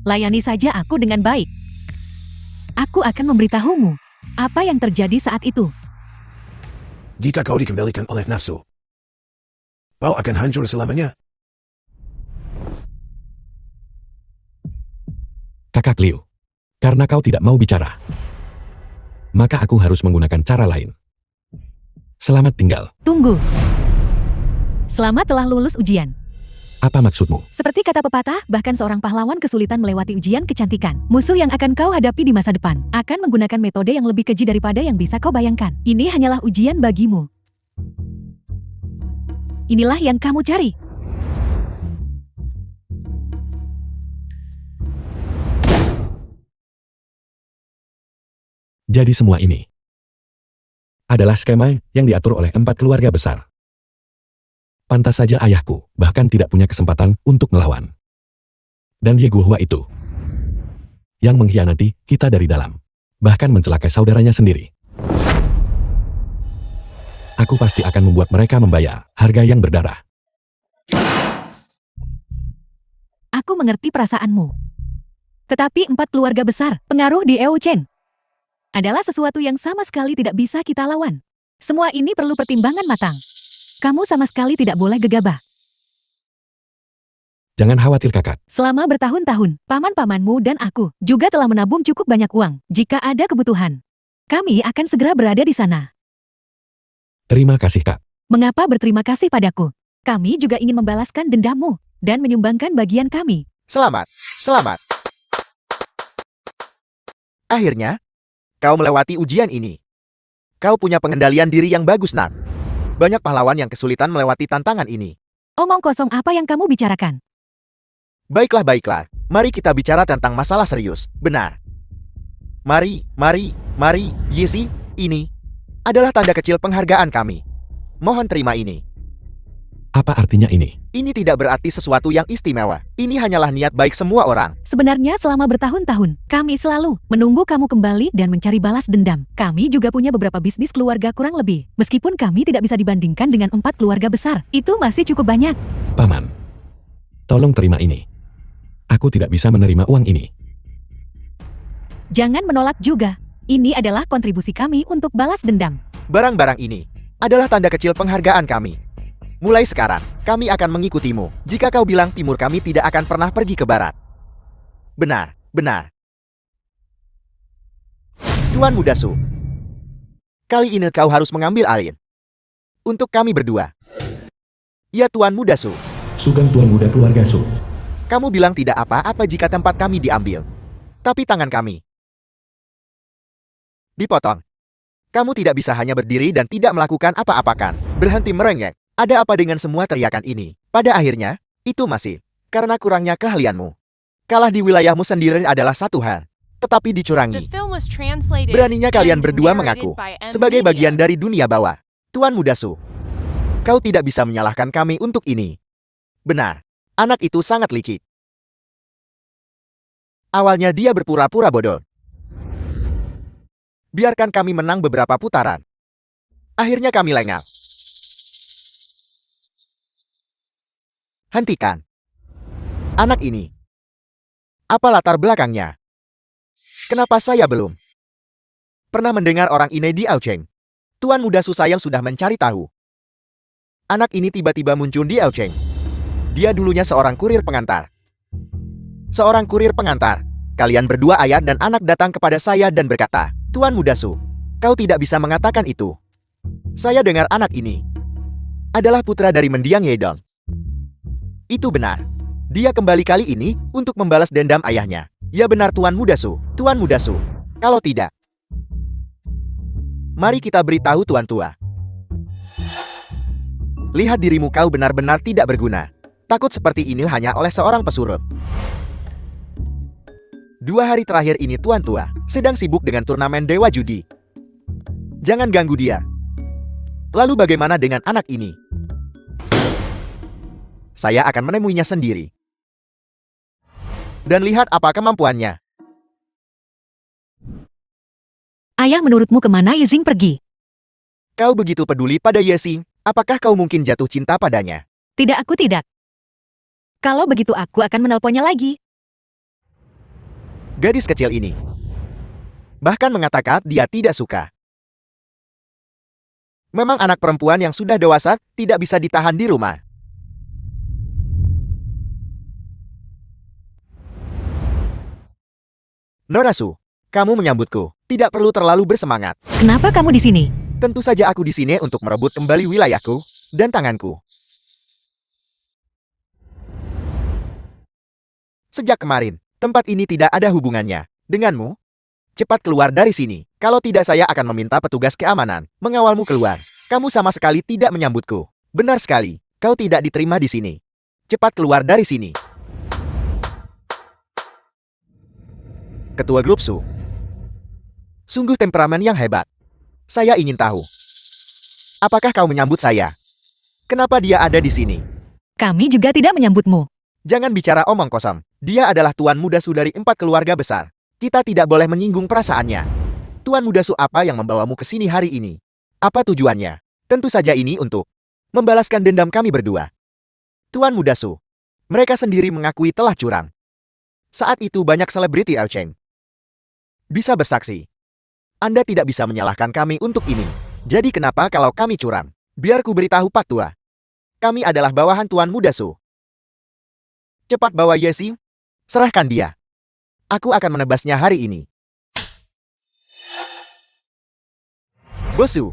A: Layani saja aku dengan baik. Aku akan memberitahumu apa yang terjadi saat itu.
D: Jika kau dikembalikan oleh nafsu, kau akan hancur selamanya.
C: Kakak Liu, karena kau tidak mau bicara, maka aku harus menggunakan cara lain. Selamat tinggal.
A: Tunggu. Selamat telah lulus ujian.
C: Apa maksudmu?
A: Seperti kata pepatah, bahkan seorang pahlawan kesulitan melewati ujian kecantikan. Musuh yang akan kau hadapi di masa depan akan menggunakan metode yang lebih keji daripada yang bisa kau bayangkan. Ini hanyalah ujian bagimu. Inilah yang kamu cari.
C: Jadi semua ini adalah skema yang diatur oleh 4 keluarga besar. Pantas saja ayahku bahkan tidak punya kesempatan untuk melawan. Dan Ye Guohua itu yang mengkhianati kita dari dalam, bahkan mencelakai saudaranya sendiri. Aku pasti akan membuat mereka membayar harga yang berdarah.
A: Aku mengerti perasaanmu. Tetapi 4 keluarga besar, pengaruh di Eochen, adalah sesuatu yang sama sekali tidak bisa kita lawan. Semua ini perlu pertimbangan matang. Kamu sama sekali tidak boleh gegabah.
C: Jangan khawatir kakak.
A: Selama bertahun-tahun, paman-pamanmu dan aku juga telah menabung cukup banyak uang. Jika ada kebutuhan, kami akan segera berada di sana.
C: Terima kasih kak.
A: Mengapa berterima kasih padaku? Kami juga ingin membalaskan dendammu dan menyumbangkan bagian kami.
B: Selamat, selamat. Akhirnya, kau melewati ujian ini. Kau punya pengendalian diri yang bagus, nak. Banyak pahlawan yang kesulitan melewati tantangan ini.
A: Omong kosong apa yang kamu bicarakan?
B: Baiklah, baiklah. Mari kita bicara tentang masalah serius. Benar. Mari, Yesi, ini adalah tanda kecil penghargaan kami. Mohon terima ini.
C: Apa artinya ini?
B: Ini tidak berarti sesuatu yang istimewa. Ini hanyalah niat baik semua orang.
A: Sebenarnya selama bertahun-tahun, kami selalu menunggu kamu kembali dan mencari balas dendam. Kami juga punya beberapa bisnis keluarga kurang lebih. Meskipun kami tidak bisa dibandingkan dengan 4 keluarga besar, itu masih cukup banyak.
C: Paman, tolong terima ini. Aku tidak bisa menerima uang ini.
A: Jangan menolak juga. Ini adalah kontribusi kami untuk balas dendam.
B: Barang-barang ini adalah tanda kecil penghargaan kami. Mulai sekarang, kami akan mengikutimu. Jika kau bilang timur, kami tidak akan pernah pergi ke barat. Benar, benar. Tuan Muda Su, kali ini kau harus mengambil alih. Untuk kami berdua. Ya, Tuan Muda Su.
C: Sugeng Tuan Muda Keluarga Su.
B: Kamu bilang tidak apa-apa jika tempat kami diambil. Tapi tangan kami dipotong. Kamu tidak bisa hanya berdiri dan tidak melakukan apa-apakan. Berhenti merengek. Ada apa dengan semua teriakan ini? Pada akhirnya, itu masih karena kurangnya keahlianmu. Kalah di wilayahmu sendiri adalah satu hal. Tetapi dicurangi. Beraninya kalian berdua mengaku sebagai bagian dari dunia bawah. Tuan Muda Su, kau tidak bisa menyalahkan kami untuk ini. Benar. Anak itu sangat licik. Awalnya dia berpura-pura bodoh. Biarkan kami menang beberapa putaran. Akhirnya kami lengah. Hentikan. Anak ini. Apa latar belakangnya? Kenapa saya belum pernah mendengar orang ini di Aocheng? Tuan Muda Su sayang sudah mencari tahu. Anak ini tiba-tiba muncul di Aocheng. Dia dulunya seorang kurir pengantar. Seorang kurir pengantar. Kalian berdua ayah dan anak datang kepada saya dan berkata, Tuan Muda Su, kau tidak bisa mengatakan itu. Saya dengar anak ini adalah putra dari mendiang Yedong. Itu benar. Dia kembali kali ini untuk membalas dendam ayahnya. Ya benar, Tuan Muda Su. Tuan Muda Su. Kalau tidak, mari kita beritahu Tuan Tua. Lihat dirimu, kau benar-benar tidak berguna. Takut seperti ini hanya oleh seorang pesuruh. 2 hari terakhir ini Tuan Tua sedang sibuk dengan turnamen Dewa Judi. Jangan ganggu dia. Lalu bagaimana dengan anak ini? Saya akan menemuinya sendiri. Dan lihat apa kemampuannya.
A: Ayah, menurutmu kemana Yezing pergi?
B: Kau begitu peduli pada Yexing, apakah kau mungkin jatuh cinta padanya?
A: Tidak, aku tidak. Kalau begitu aku akan menelponnya lagi.
B: Gadis kecil ini bahkan mengatakan dia tidak suka. Memang anak perempuan yang sudah dewasa tidak bisa ditahan di rumah. Norasu, kamu menyambutku. Tidak perlu terlalu bersemangat.
A: Kenapa kamu di sini?
B: Tentu saja aku di sini untuk merebut kembali wilayahku dan tanganku. Sejak kemarin, tempat ini tidak ada hubungannya denganmu. Cepat keluar dari sini. Kalau tidak, saya akan meminta petugas keamanan mengawalmu keluar. Kamu sama sekali tidak menyambutku. Benar sekali, kau tidak diterima di sini. Cepat keluar dari sini. Ketua grup Su. Sungguh temperamen yang hebat. Saya ingin tahu, apakah kau menyambut saya? Kenapa dia ada di sini?
A: Kami juga tidak menyambutmu.
B: Jangan bicara omong kosong. Dia adalah Tuan Muda Su dari 4 keluarga besar. Kita tidak boleh menyinggung perasaannya. Tuan Muda Su, apa yang membawamu ke sini hari ini? Apa tujuannya? Tentu saja ini untuk membalaskan dendam kami berdua. Tuan Muda Su, Mereka sendiri mengakui telah curang. Saat itu banyak selebriti Elcheng bisa bersaksi. Anda tidak bisa menyalahkan kami untuk ini. Jadi kenapa kalau kami curang? Biar ku beritahu Pak Tua. Kami adalah bawahan Tuan Muda Su. Cepat bawa Yesi. Serahkan dia. Aku akan menebasnya hari ini. Bosu,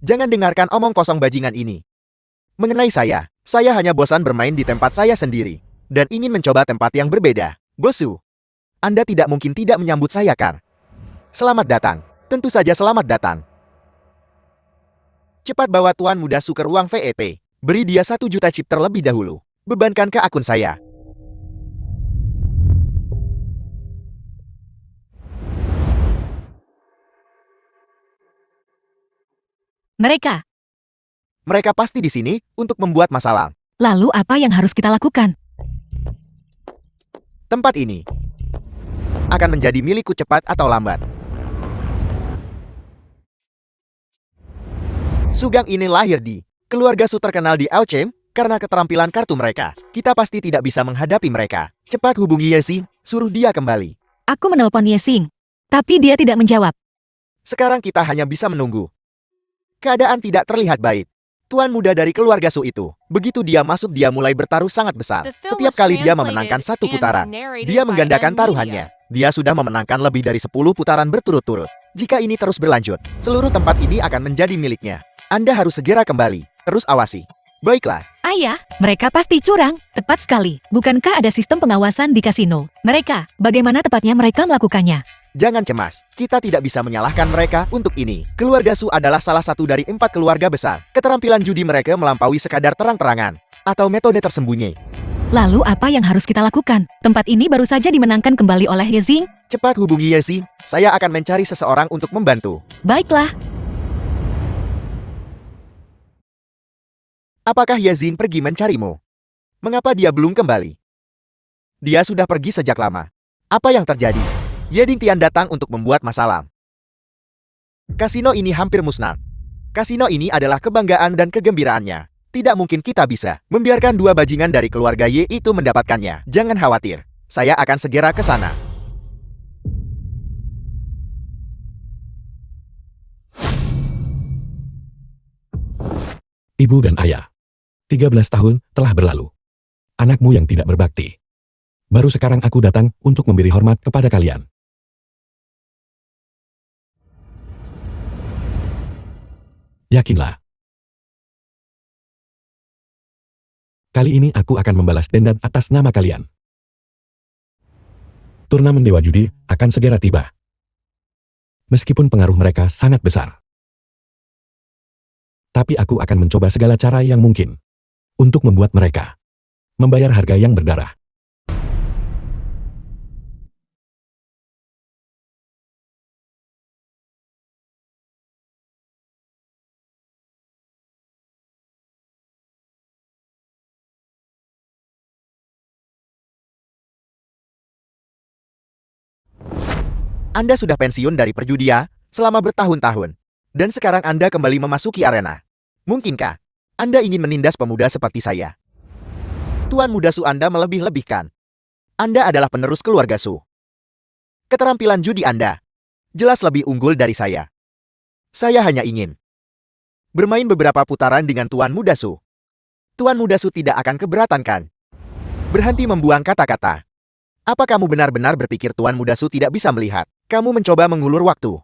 B: jangan dengarkan omong kosong bajingan ini. Mengenai saya hanya bosan bermain di tempat saya sendiri. Dan ingin mencoba tempat yang berbeda. Bosu, Anda tidak mungkin tidak menyambut saya kan? Selamat datang. Tentu saja selamat datang. Cepat bawa Tuan Muda Su ke ruang VIP. Beri dia 1 juta chip terlebih dahulu. Bebankan ke akun saya. Mereka pasti di sini untuk membuat masalah.
A: Lalu apa yang harus kita lakukan?
B: Tempat ini akan menjadi milikku cepat atau lambat. Sugang ini lahir di keluarga Su terkenal di Elchem karena keterampilan kartu mereka. Kita pasti tidak bisa menghadapi mereka. Cepat hubungi Yesi, suruh dia kembali.
A: Aku menelpon Yesing, tapi dia tidak menjawab.
B: Sekarang kita hanya bisa menunggu. Keadaan tidak terlihat baik. Tuan muda dari keluarga Su itu, begitu dia masuk dia mulai bertaruh sangat besar. Setiap kali dia memenangkan 1 putaran, dia menggandakan taruhannya. Dia sudah memenangkan lebih dari 10 putaran berturut-turut. Jika ini terus berlanjut, seluruh tempat ini akan menjadi miliknya. Anda harus segera kembali. Terus awasi. Baiklah.
A: Ayah, mereka pasti curang. Tepat sekali. Bukankah ada sistem pengawasan di kasino? Mereka, bagaimana tepatnya mereka melakukannya?
B: Jangan cemas, kita tidak bisa menyalahkan mereka untuk ini. Keluarga Su adalah salah satu dari 4 keluarga besar. Keterampilan judi mereka melampaui sekadar terang-terangan atau metode tersembunyi.
A: Lalu apa yang harus kita lakukan? Tempat ini baru saja dimenangkan kembali oleh Yezing.
B: Cepat hubungi Yesi, saya akan mencari seseorang untuk membantu.
A: Baiklah.
B: Apakah Yezin pergi mencarimu? Mengapa dia belum kembali? Dia sudah pergi sejak lama. Apa yang terjadi? Yeding Tian datang untuk membuat masalah. Kasino ini hampir musnah. Kasino ini adalah kebanggaan dan kegembiraannya. Tidak mungkin kita bisa membiarkan 2 bajingan dari keluarga Ye itu mendapatkannya. Jangan khawatir, saya akan segera ke sana.
C: Ibu dan ayah. 13 tahun telah berlalu. Anakmu yang tidak berbakti. Baru sekarang aku datang untuk memberi hormat kepada kalian. Yakinlah. Kali ini aku akan membalas dendam atas nama kalian. Turnamen Dewa Judi akan segera tiba. Meskipun pengaruh mereka sangat besar. Tapi aku akan mencoba segala cara yang mungkin untuk membuat mereka membayar harga yang berdarah.
B: Anda sudah pensiun dari perjudian selama bertahun-tahun. Dan sekarang Anda kembali memasuki arena. Mungkinkah Anda ingin menindas pemuda seperti saya? Tuan Muda Su Anda melebih-lebihkan. Anda adalah penerus keluarga Su. Keterampilan judi Anda jelas lebih unggul dari saya. Saya hanya ingin bermain beberapa putaran dengan Tuan Muda Su. Tuan Muda Su tidak akan keberatan kan? Berhenti membuang kata-kata. Apa kamu benar-benar berpikir Tuan Muda Su tidak bisa melihat? Kamu mencoba mengulur waktu.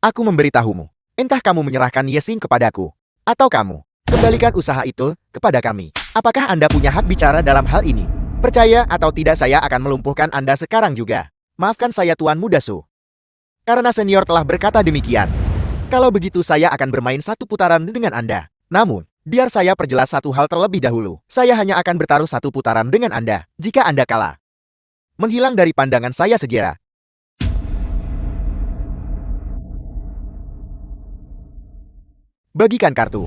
B: Aku memberitahumu. Entah kamu menyerahkan Yesing kepadaku, atau kamu kembalikan usaha itu kepada kami. Apakah Anda punya hak bicara dalam hal ini? Percaya atau tidak saya akan melumpuhkan Anda sekarang juga. Maafkan saya Tuan Muda Su. Karena senior telah berkata demikian. Kalau begitu saya akan bermain 1 putaran dengan Anda. Namun, biar saya perjelas satu hal terlebih dahulu. Saya hanya akan bertaruh 1 putaran dengan Anda. Jika Anda kalah, menghilang dari pandangan saya segera. Bagikan kartu.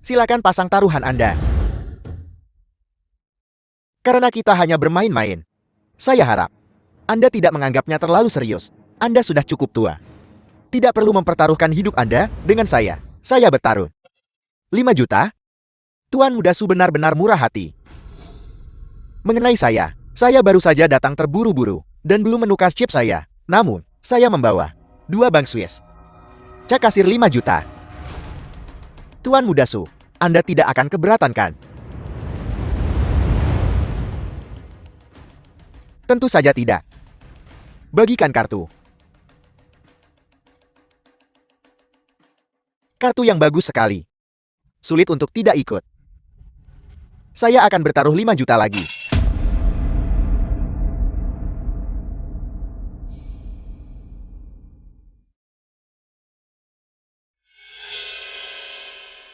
B: Silakan pasang taruhan Anda. Karena kita hanya bermain-main. Saya harap Anda tidak menganggapnya terlalu serius. Anda sudah cukup tua. Tidak perlu mempertaruhkan hidup Anda dengan saya. Saya bertaruh. 5 juta? Tuan Muda Su benar-benar murah hati. Mengenai saya baru saja datang terburu-buru dan belum menukar chip saya. Namun, saya membawa 2 bank Swiss. Cak kasir 5 juta. Tuan Muda Su, Anda tidak akan keberatan kan? Tentu saja tidak. Bagikan kartu. Kartu yang bagus sekali. Sulit untuk tidak ikut. Saya akan bertaruh 5 juta lagi.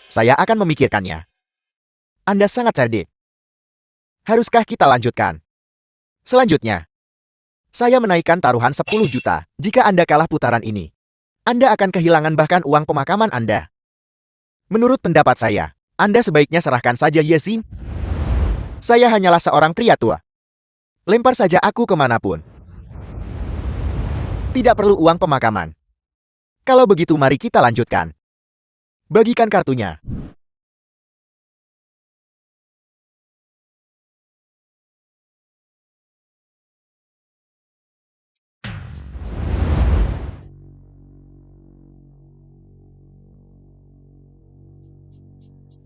B: Saya akan memikirkannya. Anda sangat cerdik. Haruskah kita lanjutkan? Selanjutnya, saya menaikkan taruhan 10 juta. Jika Anda kalah putaran ini, Anda akan kehilangan bahkan uang pemakaman Anda. Menurut pendapat saya, Anda sebaiknya serahkan saja Yexing. Saya hanyalah seorang pria tua. Lempar saja aku kemanapun. Tidak perlu uang pemakaman. Kalau begitu mari kita lanjutkan. Bagikan kartunya.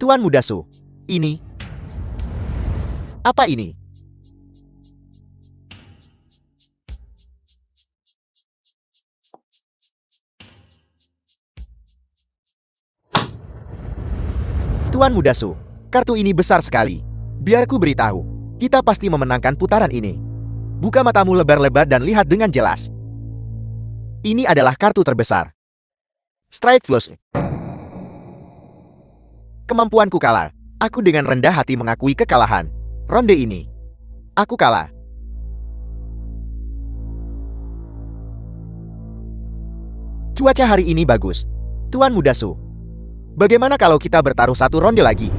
B: Tuan Muda Su, ini. Apa ini? Tuan Muda Su, kartu ini besar sekali. Biar ku beritahu, kita pasti memenangkan putaran ini. Buka matamu lebar-lebar dan lihat dengan jelas. Ini adalah kartu terbesar. Straight flush. Kemampuanku kalah. Aku dengan rendah hati mengakui kekalahan. Ronde ini, aku kalah. Cuaca hari ini bagus. Tuan Muda Su, bagaimana kalau kita bertaruh 1 ronde lagi?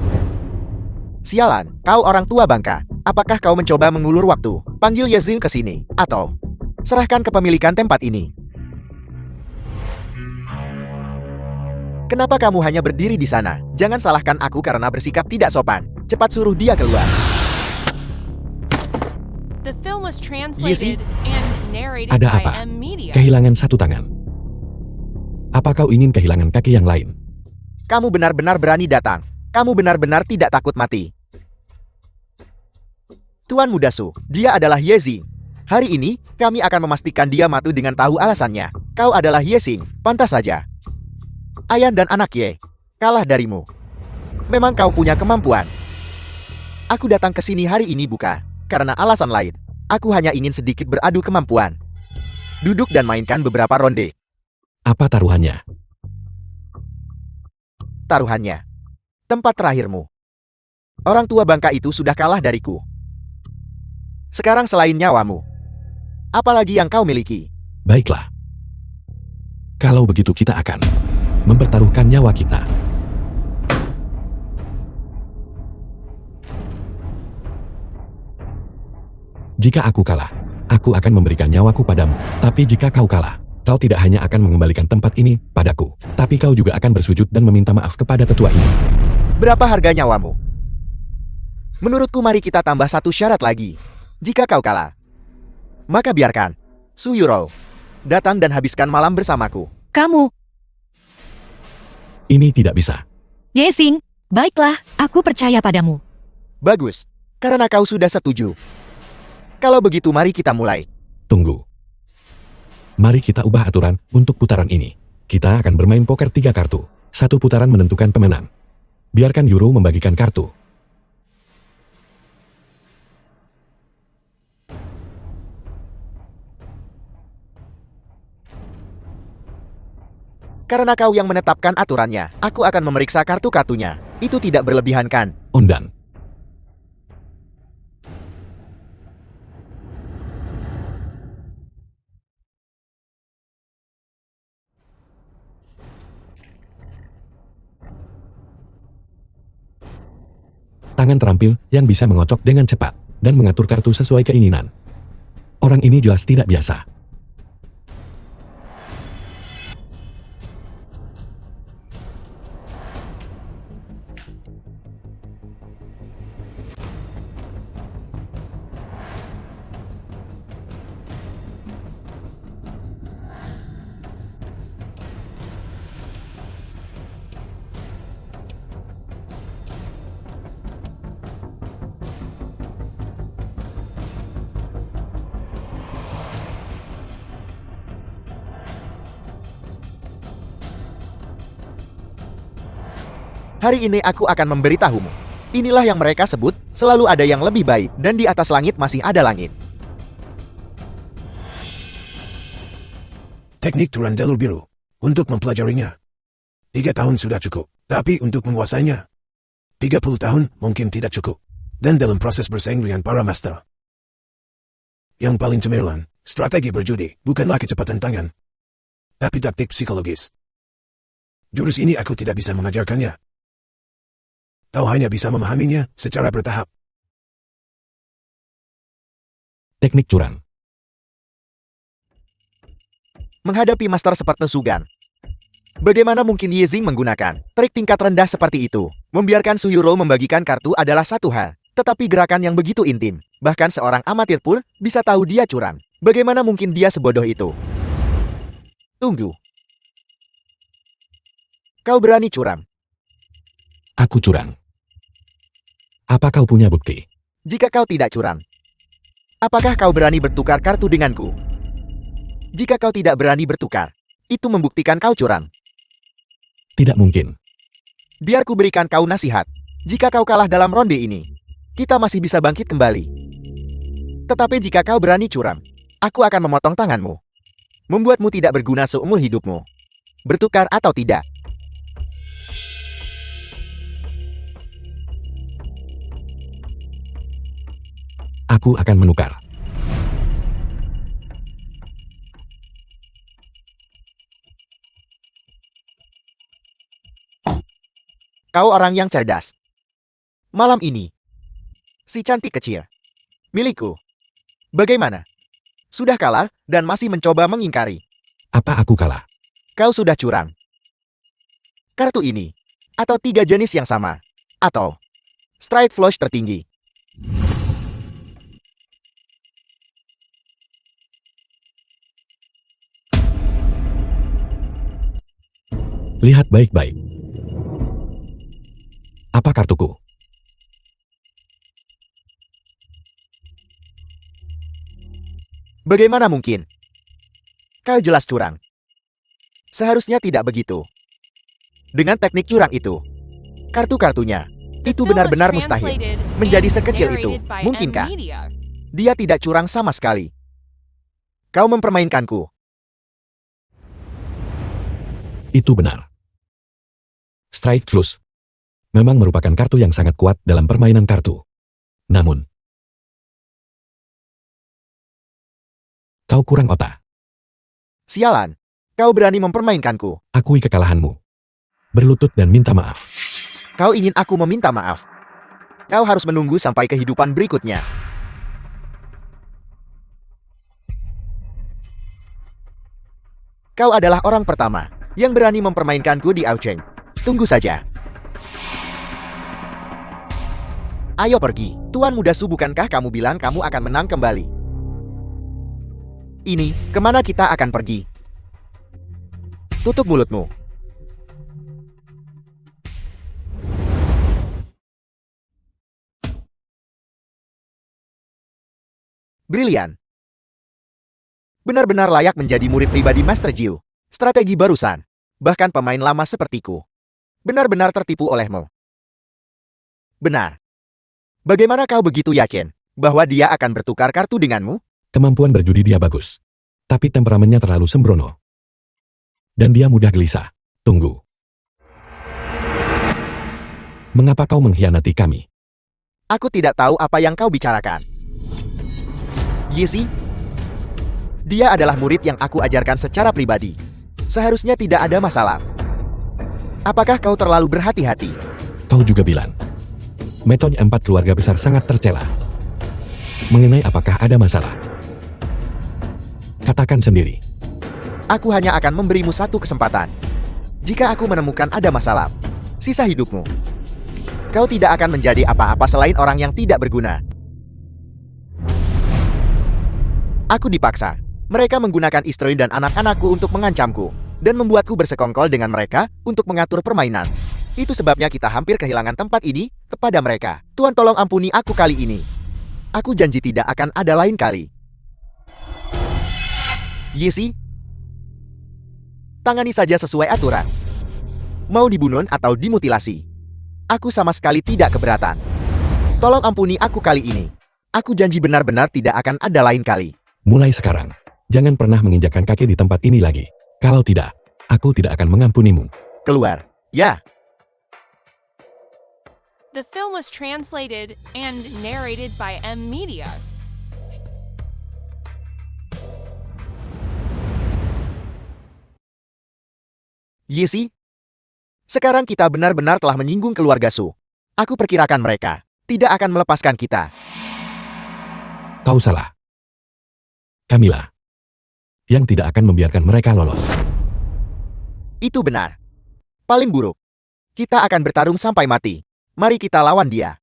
B: Sialan, kau orang tua bangka. Apakah kau mencoba mengulur waktu? Panggil Yexing ke sini. Atau, serahkan kepemilikan tempat ini. Kenapa kamu hanya berdiri di sana? Jangan salahkan aku karena bersikap tidak sopan. Cepat suruh dia keluar.
E: The film was
B: Yexing?
E: translated and narrated
C: Ada
E: by
C: apa?
E: M Media.
C: Kehilangan 1 tangan. Apa kau ingin kehilangan kaki yang lain?
B: Kamu benar-benar berani datang. Kamu benar-benar tidak takut mati. Tuan Muda Su, dia adalah Yexing. Hari ini, kami akan memastikan dia mati dengan tahu alasannya. Kau adalah Yexing, pantas saja. Ayan dan anak Ye, kalah darimu. Memang kau punya kemampuan. Aku datang ke sini hari ini bukan karena alasan lain. Aku hanya ingin sedikit beradu kemampuan. Duduk dan mainkan beberapa ronde.
C: Apa taruhannya?
B: Taruhannya, tempat terakhirmu. Orang tua bangka itu sudah kalah dariku. Sekarang selain nyawamu, apalagi yang kau miliki?
C: Baiklah. Kalau begitu kita akan mempertaruhkan nyawa kita. Jika aku kalah, aku akan memberikan nyawaku padamu. Tapi jika kau kalah, kau tidak hanya akan mengembalikan tempat ini padaku, tapi kau juga akan bersujud dan meminta maaf kepada tetua ini.
B: Berapa harga nyawamu? Menurutku mari kita tambah 1 syarat lagi. Jika kau kalah, maka biarkan Su Yuro datang dan habiskan malam bersamaku.
A: Kamu,
C: Ini tidak bisa.
A: Yexing, baiklah, aku percaya padamu.
B: Bagus, karena kau sudah setuju. Kalau begitu mari kita mulai.
C: Tunggu. Mari kita ubah aturan untuk putaran ini. Kita akan bermain poker 3 kartu. 1 putaran menentukan pemenang. Biarkan Yuro membagikan kartu.
B: Karena kau yang menetapkan aturannya, aku akan memeriksa kartu-kartunya. Itu tidak berlebihan kan?
C: Ondan. Tangan terampil yang bisa mengocok dengan cepat dan mengatur kartu sesuai keinginan. Orang ini jelas tidak biasa.
B: Hari ini aku akan memberitahumu. Inilah yang mereka sebut, selalu ada yang lebih baik, dan di atas langit masih ada langit.
D: Teknik turan jalur biru. Untuk mempelajarinya, 3 tahun sudah cukup. Tapi untuk menguasainya, 30 tahun mungkin tidak cukup. Dan dalam proses bersaing dengan para master, yang paling cemerlang, strategi berjudi, bukanlah kecepatan tangan, tapi taktik psikologis. Jurus ini aku tidak bisa mengajarkannya. Kau hanya bisa memahaminya secara bertahap.
C: Teknik curang.
B: Menghadapi master seperti Sugan, bagaimana mungkin Yizing menggunakan trik tingkat rendah seperti itu? Membiarkan Suyuro membagikan kartu adalah satu hal, tetapi gerakan yang begitu intim, bahkan seorang amatir pun bisa tahu dia curang. Bagaimana mungkin dia sebodoh itu? Tunggu. Kau berani curang?
C: Aku curang. Apa kau punya bukti?
B: Jika kau tidak curang, apakah kau berani bertukar kartu denganku? Jika kau tidak berani bertukar, itu membuktikan kau curang.
C: Tidak mungkin.
B: Biar ku berikan kau nasihat. Jika kau kalah dalam ronde ini, kita masih bisa bangkit kembali. Tetapi jika kau berani curang, aku akan memotong tanganmu. Membuatmu tidak berguna seumur hidupmu. Bertukar atau tidak?
C: Aku akan menukar.
B: Kau orang yang cerdas. Malam ini, si cantik kecil, milikku. Bagaimana? Sudah kalah dan masih mencoba mengingkari.
C: Apa aku kalah?
B: Kau sudah curang. Kartu ini, atau 3 jenis yang sama, atau strike flush tertinggi.
C: Lihat baik-baik. Apa kartuku?
B: Bagaimana mungkin? Kau jelas curang. Seharusnya tidak begitu. Dengan teknik curang itu, kartu-kartunya, itu benar-benar mustahil. Menjadi sekecil itu, mungkinkah? Dia tidak curang sama sekali. Kau mempermainkanku.
C: Itu benar. Strike Flush memang merupakan kartu yang sangat kuat dalam permainan kartu. Namun, kau kurang otak.
B: Sialan, kau berani mempermainkanku.
C: Akui kekalahanmu. Berlutut dan minta maaf.
B: Kau ingin aku meminta maaf. Kau harus menunggu sampai kehidupan berikutnya. Kau adalah orang pertama yang berani mempermainkanku di Aucheng. Tunggu saja. Ayo pergi. Tuan Muda Su, bukankah kamu bilang kamu akan menang kembali? Ini, kemana kita akan pergi? Tutup mulutmu. Brilian. Benar-benar layak menjadi murid pribadi Master Jiu. Strategi barusan. Bahkan pemain lama sepertiku benar-benar tertipu olehmu. Benar. Bagaimana kau begitu yakin bahwa dia akan bertukar kartu denganmu?
C: Kemampuan berjudi dia bagus. Tapi temperamennya terlalu sembrono. Dan dia mudah gelisah. Tunggu. Mengapa kau mengkhianati kami?
B: Aku tidak tahu apa yang kau bicarakan. Yisi, dia adalah murid yang aku ajarkan secara pribadi. Seharusnya tidak ada masalah. Apakah kau terlalu berhati-hati?
C: Kau juga bilang, metode 4 keluarga besar sangat tercela. Mengenai apakah ada masalah? Katakan sendiri.
B: Aku hanya akan memberimu satu kesempatan. Jika aku menemukan ada masalah, sisa hidupmu, kau tidak akan menjadi apa-apa selain orang yang tidak berguna. Aku dipaksa. Mereka menggunakan istri dan anak-anakku untuk mengancamku, dan membuatku bersekongkol dengan mereka untuk mengatur permainan. Itu sebabnya kita hampir kehilangan tempat ini kepada mereka. Tuhan tolong ampuni aku kali ini. Aku janji tidak akan ada lain kali. Yesi, tangani saja sesuai aturan. Mau dibunuh atau dimutilasi, aku sama sekali tidak keberatan. Tolong ampuni aku kali ini. Aku janji benar-benar tidak akan ada lain kali.
C: Mulai sekarang, jangan pernah menginjakkan kaki di tempat ini lagi. Kalau tidak, aku tidak akan mengampunimu.
B: Keluar. Ya.
E: The film was translated and narrated by M Media.
B: Yesi, sekarang kita benar-benar telah menyinggung keluarga Su. Aku perkirakan mereka tidak akan melepaskan kita.
C: Kau salah. Camilla. Yang tidak akan membiarkan mereka lolos.
B: Itu benar. Paling buruk, kita akan bertarung sampai mati. Mari kita lawan dia.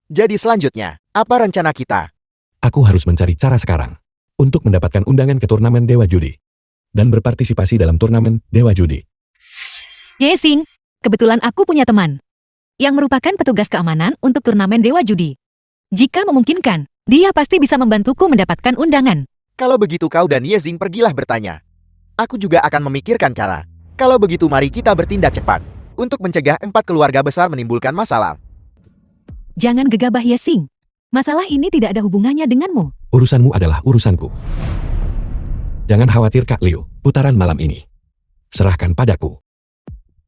B: Jadi selanjutnya, apa rencana kita?
C: Aku harus mencari cara sekarang untuk mendapatkan undangan ke turnamen Dewa Judi dan berpartisipasi dalam turnamen Dewa Judi.
A: Yesing, kebetulan aku punya teman yang merupakan petugas keamanan untuk turnamen Dewa Judi. Jika memungkinkan, dia pasti bisa membantuku mendapatkan undangan.
B: Kalau begitu kau dan Yezing pergilah bertanya. Aku juga akan memikirkan cara. Kalau begitu mari kita bertindak cepat untuk mencegah 4 keluarga besar menimbulkan masalah.
A: Jangan gegabah Yesing. Masalah ini tidak ada hubungannya denganmu.
C: Urusanmu adalah urusanku. Jangan khawatir Kak Liu, putaran malam ini serahkan padaku.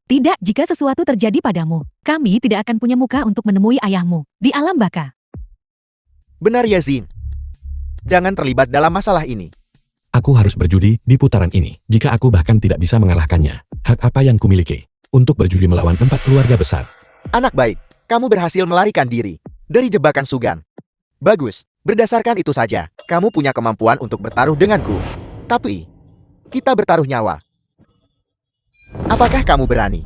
A: Tidak, jika sesuatu terjadi padamu, kami tidak akan punya muka untuk menemui ayahmu di alam baka.
B: Benar Yezing. Jangan terlibat dalam masalah ini.
C: Aku harus berjudi di putaran ini. Jika aku bahkan tidak bisa mengalahkannya, hak apa yang kumiliki untuk berjudi melawan 4 keluarga besar?
B: Anak baik, kamu berhasil melarikan diri dari jebakan Sugan. Bagus, berdasarkan itu saja, kamu punya kemampuan untuk bertaruh denganku. Tapi, kita bertaruh nyawa. Apakah kamu berani?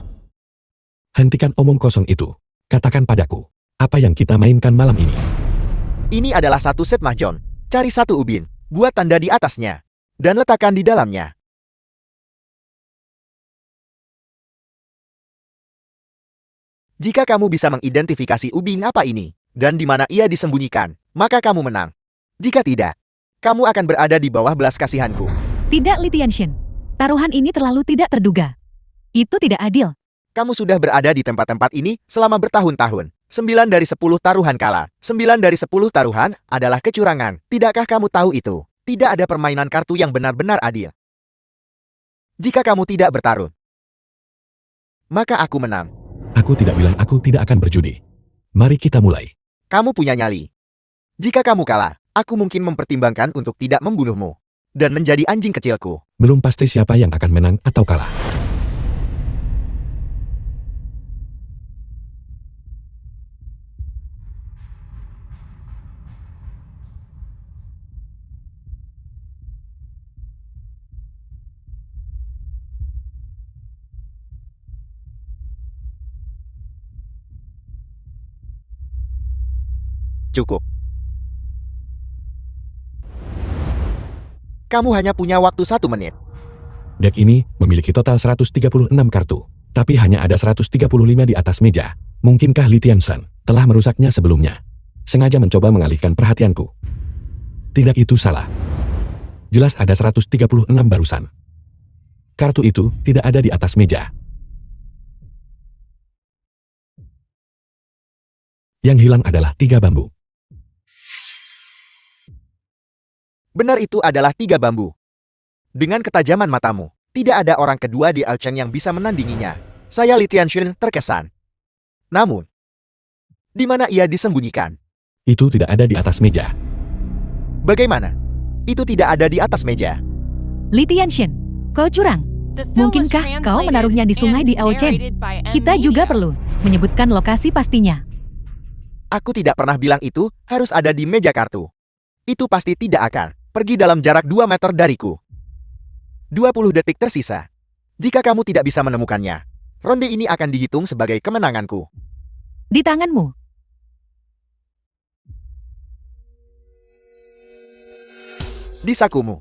C: Hentikan omong kosong itu. Katakan padaku, apa yang kita mainkan malam ini?
B: Ini adalah satu set mahjong. Cari satu ubin, buat tanda di atasnya, dan letakkan di dalamnya. Jika kamu bisa mengidentifikasi ubin apa ini, dan di mana ia disembunyikan, maka kamu menang. Jika tidak, kamu akan berada di bawah belas kasihanku.
A: Tidak, Li Tianxian. Taruhan ini terlalu tidak terduga. Itu tidak adil.
B: Kamu sudah berada di tempat-tempat ini selama bertahun-tahun. 9 dari 10 taruhan kalah. 9 dari 10 taruhan adalah kecurangan. Tidakkah kamu tahu itu? Tidak ada permainan kartu yang benar-benar adil. Jika kamu tidak bertaruh, maka aku menang.
C: Aku tidak bilang aku tidak akan berjudi. Mari kita mulai.
B: Kamu punya nyali. Jika kamu kalah, aku mungkin mempertimbangkan untuk tidak membunuhmu dan menjadi anjing kecilku.
C: Belum pasti siapa yang akan menang atau kalah.
B: Cukup. Kamu hanya punya waktu 1 menit.
C: Deck ini memiliki total 136 kartu, tapi hanya ada 135 di atas meja. Mungkinkah Li Tianxian telah merusaknya sebelumnya? Sengaja mencoba mengalihkan perhatianku. Tidak, itu salah. Jelas ada 136 barusan. Kartu itu tidak ada di atas meja. Yang hilang adalah 3 bambu.
B: Benar, itu adalah 3 bambu. Dengan ketajaman matamu, tidak ada orang kedua di Alcheng yang bisa menandinginya. Saya Li Tianxian terkesan. Namun, di mana ia disembunyikan?
C: Itu tidak ada di atas meja.
B: Bagaimana? Itu tidak ada di atas meja.
A: Li Tianxian, kau curang.
E: The film was
A: Mungkinkah kau
E: translated
A: menaruhnya di sungai
E: and
A: di Aochen?
E: narrated by M
A: Kita juga
E: Media.
A: perlu menyebutkan lokasi pastinya.
B: Aku tidak pernah bilang itu harus ada di meja kartu. Itu pasti tidak akan Pergi dalam jarak 2 meter dariku. 20 detik tersisa. Jika kamu tidak bisa menemukannya, ronde ini akan dihitung sebagai kemenanganku.
A: Di tanganmu.
B: Di sakumu.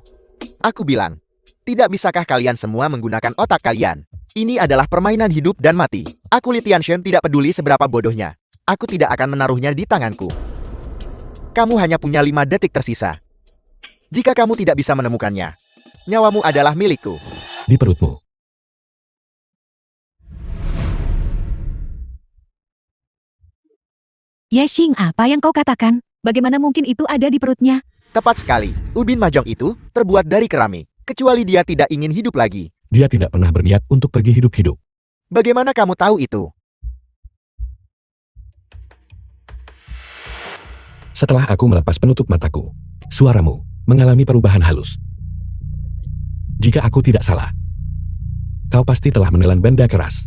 B: Aku bilang, tidak bisakah kalian semua menggunakan otak kalian? Ini adalah permainan hidup dan mati. Aku Li Tianshan tidak peduli seberapa bodohnya. Aku tidak akan menaruhnya di tanganku. Kamu hanya punya 5 detik tersisa. Jika kamu tidak bisa menemukannya, nyawamu adalah milikku.
C: Di perutmu.
A: Yexing, apa yang kau katakan? Bagaimana mungkin itu ada di perutnya?
B: Tepat sekali. Ubin Mahjong itu terbuat dari keramik. Kecuali dia tidak ingin hidup lagi.
C: Dia tidak pernah berniat untuk pergi hidup-hidup.
B: Bagaimana kamu tahu itu?
C: Setelah aku melepas penutup mataku, suaramu mengalami perubahan halus. Jika aku tidak salah, kau pasti telah menelan benda keras,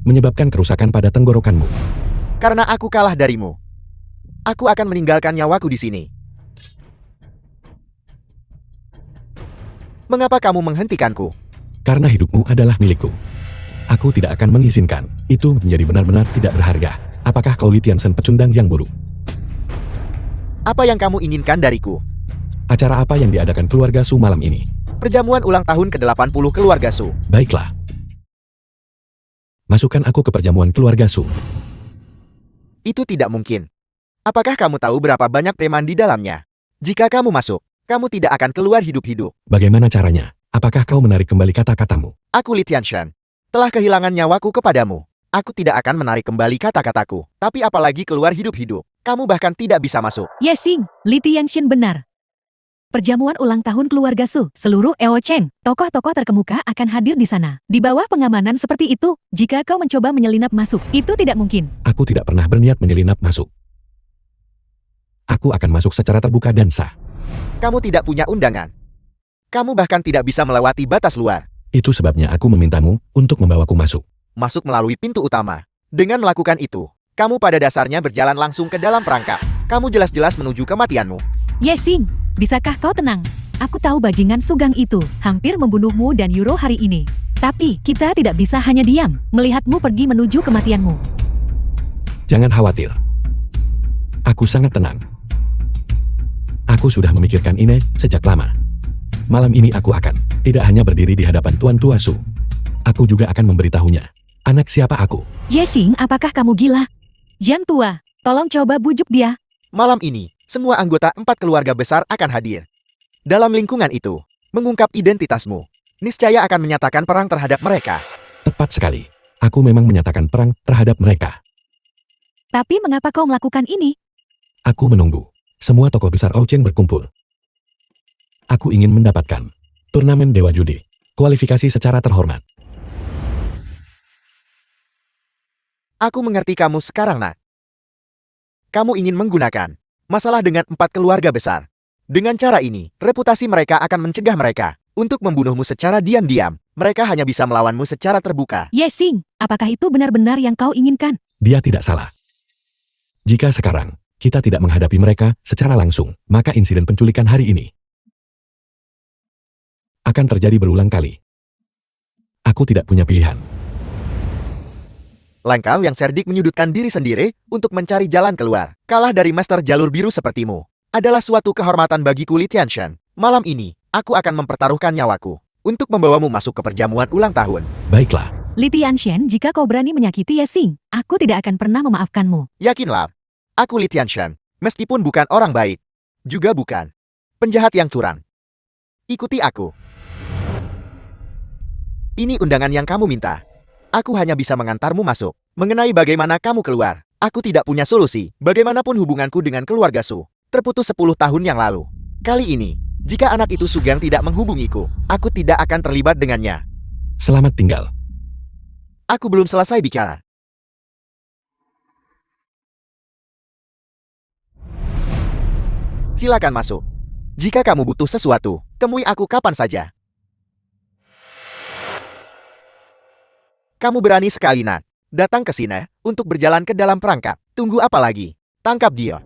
C: menyebabkan kerusakan pada tenggorokanmu.
B: Karena aku kalah darimu, aku akan meninggalkan nyawaku di sini. Mengapa kamu menghentikanku?
C: Karena hidupmu adalah milikku. Aku tidak akan mengizinkan itu menjadi benar-benar tidak berharga. Apakah kau Li Tianshan pecundang yang buruk?
B: Apa yang kamu inginkan dariku?
C: Acara apa yang diadakan keluarga Su malam ini?
B: Perjamuan ulang tahun ke-80 keluarga Su.
C: Baiklah. Masukkan aku ke perjamuan keluarga Su.
B: Itu tidak mungkin. Apakah kamu tahu berapa banyak preman di dalamnya? Jika kamu masuk, kamu tidak akan keluar hidup-hidup.
C: Bagaimana caranya? Apakah kau menarik kembali kata-katamu?
B: Aku Li Tianshan. Telah kehilangan nyawaku kepadamu. Aku tidak akan menarik kembali kata-kataku. Tapi apalagi keluar hidup-hidup. Kamu bahkan tidak bisa masuk.
A: Yexing, Li Tianshan benar. Perjamuan ulang tahun keluarga Su, seluruh Eo Cheng, tokoh-tokoh terkemuka akan hadir di sana. Di bawah pengamanan seperti itu, jika kau mencoba menyelinap masuk, itu tidak mungkin.
C: Aku tidak pernah berniat menyelinap masuk. Aku akan masuk secara terbuka dan sah.
B: Kamu tidak punya undangan. Kamu bahkan tidak bisa melewati batas luar.
C: Itu sebabnya aku memintamu untuk membawaku masuk.
B: Masuk melalui pintu utama. Dengan melakukan itu, kamu pada dasarnya berjalan langsung ke dalam perangkap. Kamu jelas-jelas menuju kematianmu.
A: Yexing, bisakah kau tenang? Aku tahu bajingan Sugang itu hampir membunuhmu dan Yuro hari ini. Tapi kita tidak bisa hanya diam melihatmu pergi menuju kematianmu.
C: Jangan khawatir. Aku sangat tenang. Aku sudah memikirkan ini sejak lama. Malam ini aku akan tidak hanya berdiri di hadapan Tuan Tua Su. Aku juga akan memberitahunya. Anak siapa aku?
A: Yexing, apakah kamu gila? Jiang Tua, tolong coba bujuk dia.
B: Malam ini, semua anggota 4 keluarga besar akan hadir. Dalam lingkungan itu, mengungkap identitasmu, niscaya akan menyatakan perang terhadap mereka.
C: Tepat sekali. Aku memang menyatakan perang terhadap mereka.
A: Tapi mengapa kau melakukan ini?
C: Aku menunggu. Semua tokoh besar Aocheng berkumpul. Aku ingin mendapatkan turnamen Dewa Judi, kualifikasi secara terhormat.
B: Aku mengerti kamu sekarang, Nak. Kamu ingin menggunakan masalah dengan 4 keluarga besar. Dengan cara ini, reputasi mereka akan mencegah mereka untuk membunuhmu secara diam-diam. Mereka hanya bisa melawanmu secara terbuka.
A: Yexing, apakah itu benar-benar yang kau inginkan?
C: Dia tidak salah. Jika sekarang kita tidak menghadapi mereka secara langsung, maka insiden penculikan hari ini akan terjadi berulang kali. Aku tidak punya pilihan.
B: Langkah yang cerdik menyudutkan diri sendiri untuk mencari jalan keluar. Kalah dari master jalur biru sepertimu adalah suatu kehormatan bagiku Li Tianshan. Malam ini, aku akan mempertaruhkan nyawaku untuk membawamu masuk ke perjamuan ulang tahun.
C: Baiklah.
A: Li Tianshan, jika kau berani menyakiti Yexing, aku tidak akan pernah memaafkanmu.
B: Yakinlah, aku Li Tianshan, meskipun bukan orang baik, juga bukan penjahat yang curang. Ikuti aku. Ini undangan yang kamu minta. Aku hanya bisa mengantarmu masuk. Mengenai bagaimana kamu keluar, aku tidak punya solusi. Bagaimanapun hubunganku dengan keluarga Su terputus 10 tahun yang lalu. Kali ini, jika anak itu Sugang tidak menghubungiku, aku tidak akan terlibat dengannya.
C: Selamat tinggal.
B: Aku belum selesai bicara. Silakan masuk. Jika kamu butuh sesuatu, temui aku kapan saja. Kamu berani sekali, Nak. Datang ke sini untuk berjalan ke dalam perangkap. Tunggu apa lagi? Tangkap dia.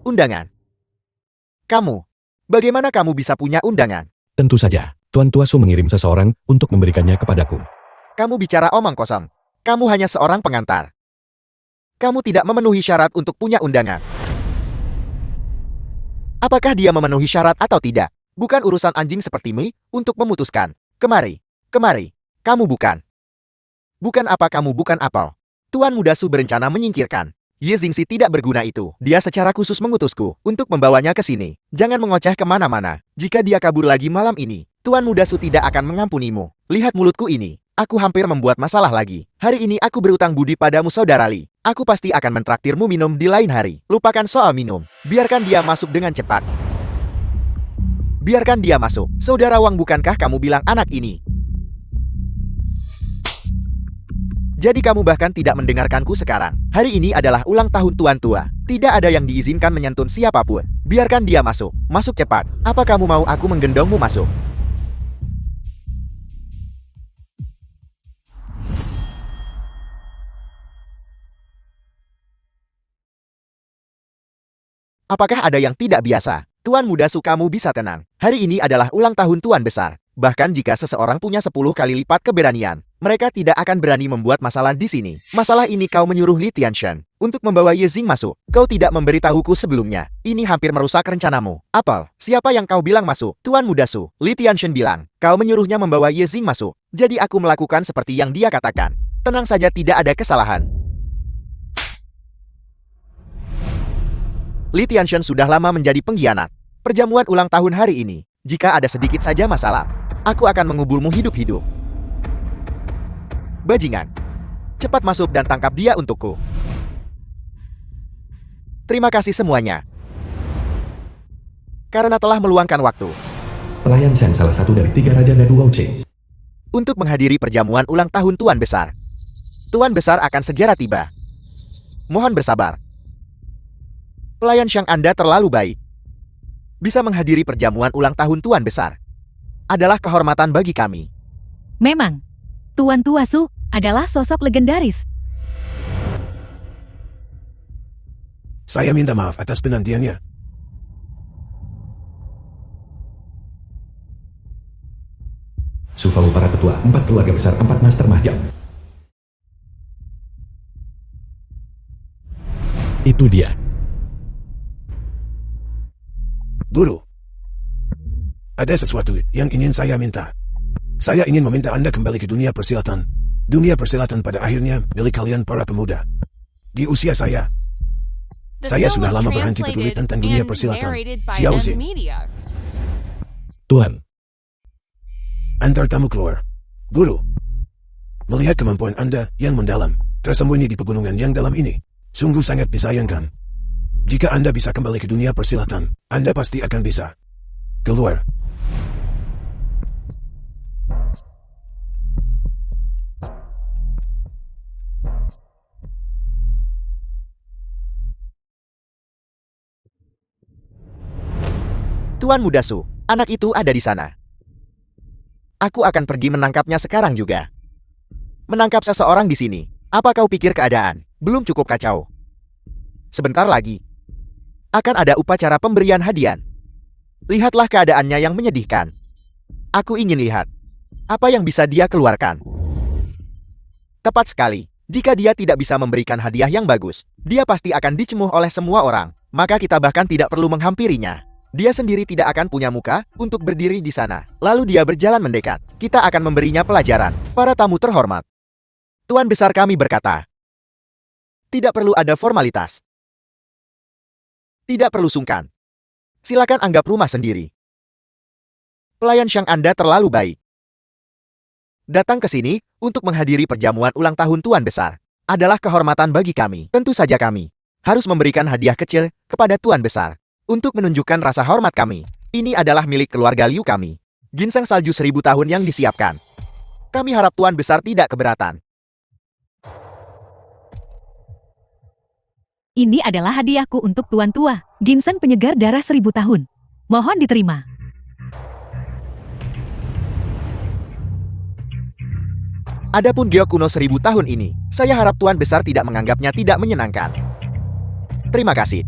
B: Undangan. Kamu Bagaimana kamu bisa punya undangan?
C: Tentu saja, Tuan Tua Su mengirim seseorang untuk memberikannya kepadaku.
B: Kamu bicara omong kosong. Kamu hanya seorang pengantar. Kamu tidak memenuhi syarat untuk punya undangan. Apakah dia memenuhi syarat atau tidak? Bukan urusan anjing seperti Mi untuk memutuskan. Kemari, kemari. Kamu bukan. Bukan apa kamu bukan apa. Tuan Muda Su berencana menyingkirkan. Ye Jingxi tidak berguna itu. Dia secara khusus mengutusku untuk membawanya ke sini. Jangan mengoceh kemana-mana. Jika dia kabur lagi malam ini, Tuan Muda Su tidak akan mengampunimu. Lihat mulutku ini. Aku hampir membuat masalah lagi. Hari ini aku berutang budi padamu saudara Li. Aku pasti akan mentraktirmu minum di lain hari. Lupakan soal minum. Biarkan dia masuk dengan cepat. Biarkan dia masuk. Saudara Wang, bukankah kamu bilang anak ini? Jadi kamu bahkan tidak mendengarkanku sekarang. Hari ini adalah ulang tahun Tuan Tua. Tidak ada yang diizinkan menyentuh siapapun. Biarkan dia masuk. Masuk cepat. Apa kamu mau aku menggendongmu masuk? Apakah ada yang tidak biasa? Tuan Muda Su, kamu bisa tenang. Hari ini adalah ulang tahun Tuan Besar. Bahkan jika seseorang punya 10 kali lipat keberanian, mereka tidak akan berani membuat masalah di sini. Masalah ini kau menyuruh Li Tianshan untuk membawa Ye Jing masuk. Kau tidak memberitahuku sebelumnya. Ini hampir merusak rencanamu. Apel, siapa yang kau bilang masuk? Tuan Muda Su, Li Tianshan bilang, kau menyuruhnya membawa Ye Jing masuk. Jadi aku melakukan seperti yang dia katakan. Tenang saja, tidak ada kesalahan. Li Tianshan sudah lama menjadi pengkhianat. Perjamuan ulang tahun hari ini, jika ada sedikit saja masalah, aku akan menguburmu hidup-hidup. Bajingan, cepat masuk dan tangkap dia untukku. Terima kasih semuanya. Karena telah meluangkan waktu.
C: Pelayan Shen, salah satu dari 3 raja Nadu Wauching.
B: Untuk menghadiri perjamuan ulang tahun Tuan Besar. Tuan Besar akan segera tiba. Mohon bersabar. Pelayan Shang, Anda terlalu baik. Bisa menghadiri perjamuan ulang tahun Tuan Besar adalah kehormatan bagi kami.
A: Memang, Tuan Tua Su adalah sosok legendaris.
D: Saya minta maaf atas penantiannya.
C: Sufalu para ketua, 4 keluarga besar, 4 master mahjong. Itu dia.
D: Guru, ada sesuatu yang ingin saya minta. Saya ingin meminta Anda kembali ke dunia persilatan. Dunia persilatan pada akhirnya milik kalian para pemuda. Di usia saya sudah lama berhenti peduli tentang dunia persilatan. Xiao Jing,
C: Tuan,
D: antar tamu keluar. Guru, melihat kemampuan Anda yang mendalam, tersembunyi di pegunungan yang dalam ini, sungguh sangat disayangkan. Jika Anda bisa kembali ke dunia persilatan, Anda pasti akan bisa keluar.
B: Tuan Muda Su, anak itu ada di sana. Aku akan pergi menangkapnya sekarang juga. Menangkap seseorang di sini. Apa kau pikir keadaan belum cukup kacau? Sebentar lagi akan ada upacara pemberian hadiah. Lihatlah keadaannya yang menyedihkan. Aku ingin lihat apa yang bisa dia keluarkan. Tepat sekali. Jika dia tidak bisa memberikan hadiah yang bagus, dia pasti akan dicemooh oleh semua orang. Maka kita bahkan tidak perlu menghampirinya. Dia sendiri tidak akan punya muka untuk berdiri di sana. Lalu dia berjalan mendekat. Kita akan memberinya pelajaran. Para tamu terhormat, Tuan Besar kami berkata, tidak perlu ada formalitas. Tidak perlu sungkan. Silakan anggap rumah sendiri. Pelayan Shang, Anda terlalu baik. Datang ke sini untuk menghadiri perjamuan ulang tahun Tuan Besar adalah kehormatan bagi kami. Tentu saja kami harus memberikan hadiah kecil kepada Tuan Besar untuk menunjukkan rasa hormat kami. Ini adalah milik keluarga Liu kami. Ginseng salju 1000 tahun yang disiapkan. Kami harap Tuan Besar tidak keberatan.
A: Ini adalah hadiahku untuk Tuan Tua, ginseng penyegar darah 1000 tahun. Mohon diterima.
B: Adapun giok kuno 1000 tahun ini, saya harap Tuan Besar tidak menganggapnya tidak menyenangkan. Terima kasih.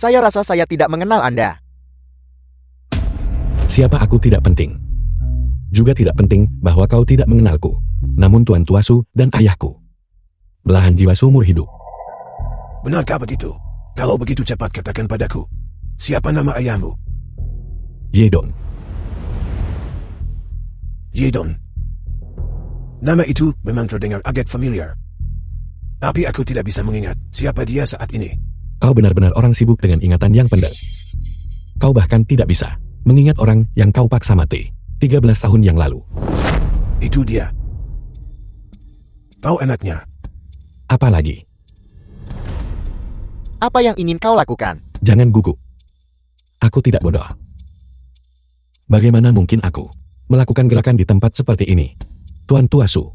B: Saya rasa saya tidak mengenal Anda.
C: Siapa aku tidak penting. Juga tidak penting bahwa kau tidak mengenalku. Namun Tuan Tuasu dan ayahku. Belahan jiwa seumur hidup.
D: Benarkah begitu? Kalau begitu cepat katakan padaku. Siapa nama ayahmu?
C: Yedon.
D: Yedon. Nama itu memang terdengar agak familiar. Tapi aku tidak bisa mengingat siapa dia saat ini.
C: Kau benar-benar orang sibuk dengan ingatan yang pendek. Kau bahkan tidak bisa mengingat orang yang kau paksa mati 13 tahun yang lalu.
D: Itu dia. Kau anaknya.
C: Apa lagi?
B: Apa yang ingin kau lakukan?
C: Jangan gugup. Aku tidak bodoh. Bagaimana mungkin aku melakukan gerakan di tempat seperti ini? Tuan Tuasu,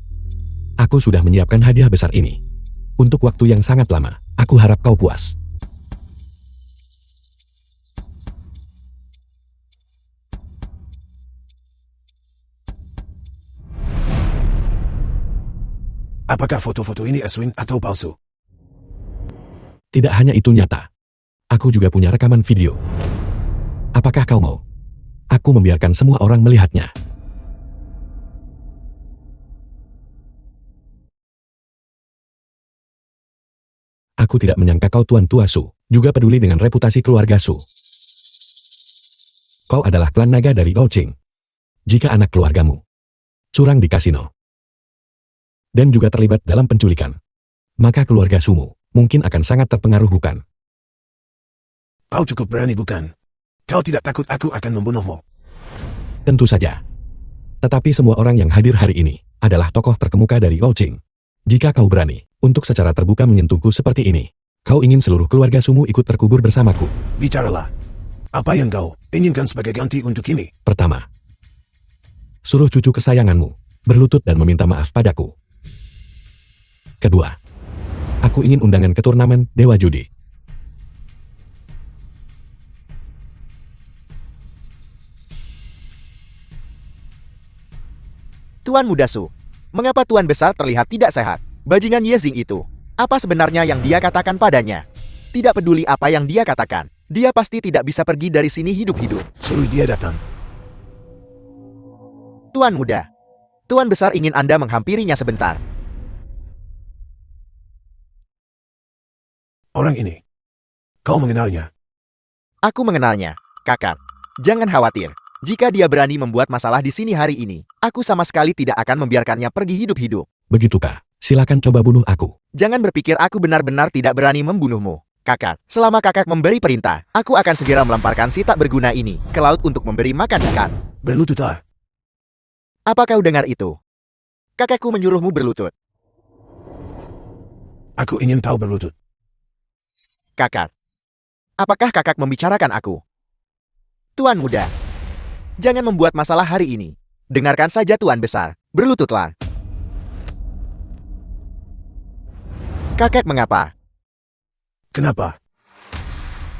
C: aku sudah menyiapkan hadiah besar ini. Untuk waktu yang sangat lama, aku harap kau puas.
D: Apakah foto-foto ini asli atau palsu?
C: Tidak hanya itu nyata. Aku juga punya rekaman video. Apakah kau mau? Aku membiarkan semua orang melihatnya. Aku tidak menyangka kau Tuan Tuasu juga peduli dengan reputasi keluarga Su. Kau adalah klan naga dari Gaoqing. Jika anak keluargamu curang di kasino dan juga terlibat dalam penculikan, maka keluarga Sumu mungkin akan sangat terpengaruh, bukan?
D: Kau cukup berani, bukan? Kau tidak takut aku akan membunuhmu?
C: Tentu saja. Tetapi semua orang yang hadir hari ini adalah tokoh terkemuka dari Gaoqing. Jika kau berani untuk secara terbuka menyentuhku seperti ini, kau ingin seluruh keluarga Sumu ikut terkubur bersamaku.
D: Bicaralah. Apa yang kau inginkan sebagai ganti untuk ini?
C: Pertama, suruh cucu kesayanganmu berlutut dan meminta maaf padaku. Kedua, aku ingin undangan ke turnamen Dewa Judi.
B: Tuan Muda Su, mengapa Tuan Besar terlihat tidak sehat? Bajingan Yezing itu, apa sebenarnya yang dia katakan padanya? Tidak peduli apa yang dia katakan, dia pasti tidak bisa pergi dari sini hidup-hidup.
D: Suruh dia datang.
B: Tuan Muda, Tuan Besar ingin Anda menghampirinya sebentar.
D: Orang ini, kau mengenalnya?
B: Aku mengenalnya, kakak. Jangan khawatir. Jika dia berani membuat masalah di sini hari ini, aku sama sekali tidak akan membiarkannya pergi hidup-hidup.
C: Begitukah? Silakan coba bunuh aku.
B: Jangan berpikir aku benar-benar tidak berani membunuhmu, kakak. Selama kakak memberi perintah, aku akan segera melemparkan si tak berguna ini ke laut untuk memberi makan ikan.
D: Berlututlah.
B: Apa kau dengar itu? Kakakku menyuruhmu berlutut.
D: Aku ingin tahu berlutut.
B: Kakak. Apakah kakak membicarakan aku? Tuan Muda. Jangan membuat masalah hari ini. Dengarkan saja Tuan Besar. Berlututlah. Kakak mengapa?
D: Kenapa?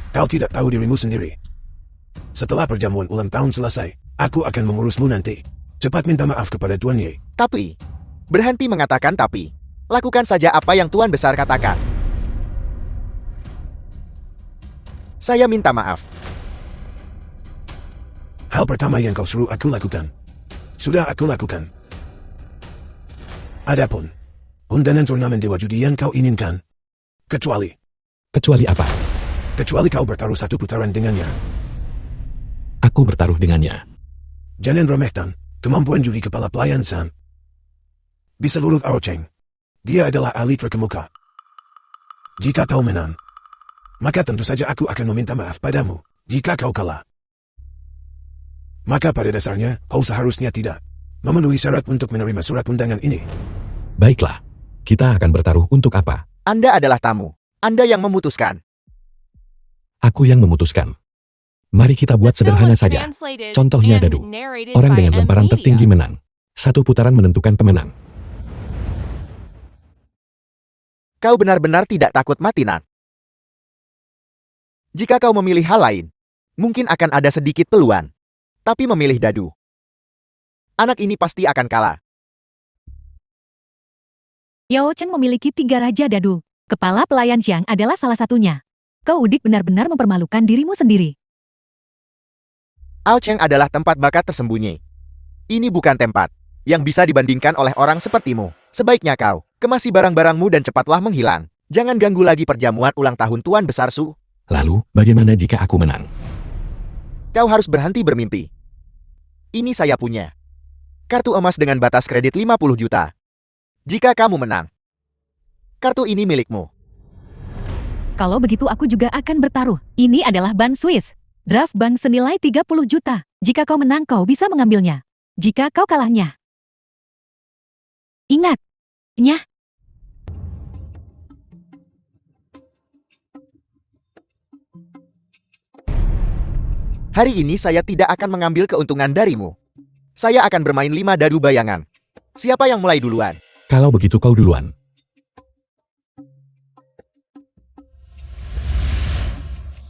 D: Kau tidak tahu dirimu sendiri. Setelah perjamuan ulang tahun selesai, aku akan mengurusmu nanti. Cepat minta maaf kepada Tuan Ye.
B: Tapi. Berhenti mengatakan tapi. Lakukan saja apa yang Tuan Besar katakan. Saya minta maaf.
D: Hal pertama yang kau suruh aku lakukan, sudah aku lakukan. Adapun undangan turnamen Dewa Judi yang kau inginkan, kecuali
C: apa?
D: Kecuali kau bertaruh satu putaran dengannya.
C: Aku bertaruh dengannya.
D: Jangan remehkan kemampuan judi kepala pelayan San. Di seluruh Gaoqing, dia adalah ahli terkemuka. Jika kau menang, maka tentu saja aku akan meminta maaf padamu. Jika kau kalah, maka pada dasarnya kau seharusnya tidak memenuhi syarat untuk menerima surat undangan ini.
C: Baiklah, kita akan bertaruh untuk apa?
B: Anda adalah tamu. Anda yang memutuskan.
C: Aku yang memutuskan. Mari kita buat
E: The film
C: sederhana
E: was
C: saja.
E: translated
C: Contohnya
E: and
C: Dadu.
E: narrated
C: Orang
E: by
C: dengan
E: M
C: lemparan
E: Media.
C: tertinggi menang. Satu putaran menentukan pemenang.
B: Kau benar-benar tidak takut mati, Nan. Jika kau memilih hal lain, mungkin akan ada sedikit peluang. Tapi memilih Dadu, anak ini pasti akan kalah.
A: Yao Cheng memiliki 3 raja dadu. Kepala pelayan Xiang adalah salah satunya. Kau udik benar-benar mempermalukan dirimu sendiri.
B: Ao Cheng adalah tempat bakat tersembunyi. Ini bukan tempat yang bisa dibandingkan oleh orang sepertimu. Sebaiknya kau kemasi barang-barangmu dan cepatlah menghilang. Jangan ganggu lagi perjamuan ulang tahun Tuan Besar Su.
C: Lalu, bagaimana jika aku menang?
B: Kau harus berhenti bermimpi. Ini saya punya. Kartu emas dengan batas kredit 50 juta. Jika kamu menang, kartu ini milikmu.
A: Kalau begitu aku juga akan bertaruh. Ini adalah ban Swiss. Draft ban senilai 30 juta. Jika kau menang kau bisa mengambilnya. Jika kau kalahnya. Ingat. Nyah.
B: Hari ini saya tidak akan mengambil keuntungan darimu. Saya akan bermain 5 dadu bayangan. Siapa yang mulai duluan?
C: Kalau begitu kau duluan.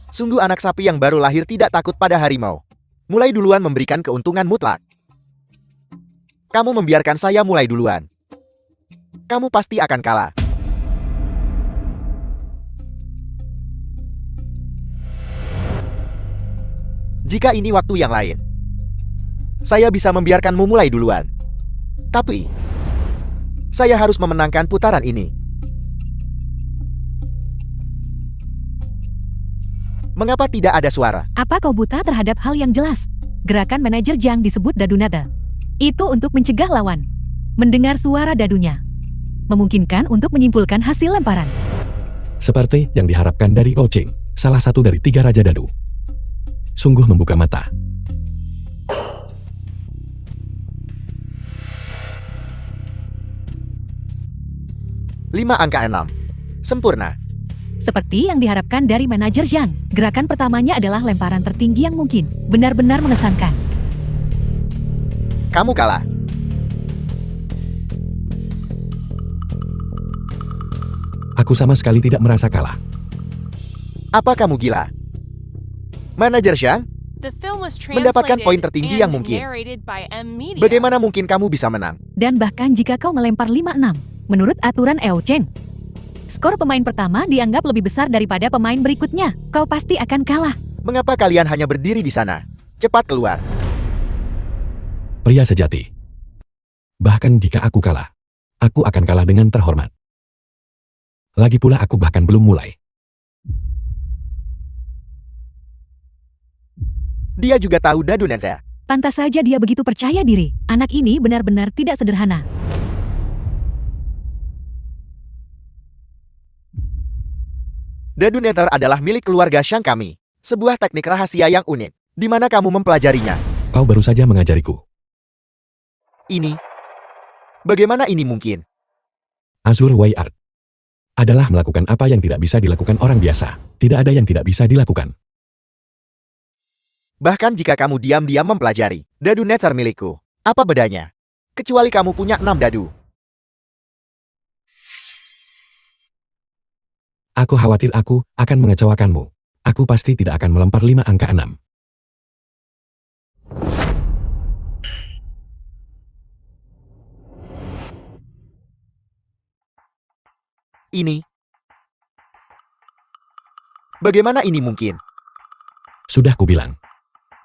B: Sungguh anak sapi yang baru lahir tidak takut pada harimau. Mulai duluan memberikan keuntungan mutlak. Kamu membiarkan saya mulai duluan. Kamu pasti akan kalah. Jika ini waktu yang lain, saya bisa membiarkanmu mulai duluan. Tapi, saya harus memenangkan putaran ini. Mengapa tidak ada suara?
A: Apa kau buta terhadap hal yang jelas? Gerakan manajer Jiang disebut dadu nada. Itu untuk mencegah lawan mendengar suara dadunya. Memungkinkan untuk menyimpulkan hasil lemparan.
C: Seperti yang diharapkan dari Oching, salah satu dari 3 Raja Dadu. Sungguh membuka mata.
B: Lima angka 6. Sempurna.
A: Seperti yang diharapkan dari manajer Jiang, gerakan pertamanya adalah lemparan tertinggi yang mungkin. Benar-benar mengesankan.
B: Kamu kalah.
C: Aku sama sekali tidak merasa kalah.
B: Apa kamu gila? Manajer Jiang,
E: The film was
B: Mendapatkan poin
E: translated
B: tertinggi yang
E: and
B: mungkin.
E: narrated by M Media.
B: bagaimana mungkin kamu bisa menang?
A: Dan bahkan jika kau melempar 5-6, menurut aturan Eo Cheng, skor pemain pertama dianggap lebih besar daripada pemain berikutnya. Kau pasti akan kalah.
B: Mengapa kalian hanya berdiri di sana? Cepat keluar.
C: Pria sejati. Bahkan jika aku kalah, aku akan kalah dengan terhormat. Lagi pula aku bahkan belum mulai.
B: Dia juga tahu dadu nada.
A: Pantas saja dia begitu percaya diri. Anak ini benar-benar tidak sederhana.
B: Dadu netter adalah milik keluarga Shang kami. Sebuah teknik rahasia yang unik. Di mana kamu mempelajarinya?
C: Kau baru saja mengajariku.
B: Ini. Bagaimana ini mungkin?
C: Azure Way Art adalah melakukan apa yang tidak bisa dilakukan orang biasa. Tidak ada yang tidak bisa dilakukan.
B: Bahkan jika kamu diam-diam mempelajari dadu netter milikku, apa bedanya? Kecuali kamu punya 6 dadu.
C: Aku khawatir aku akan mengecewakanmu. Aku pasti tidak akan melempar 5 angka 6.
B: Ini. Bagaimana ini mungkin?
C: Sudah kubilang.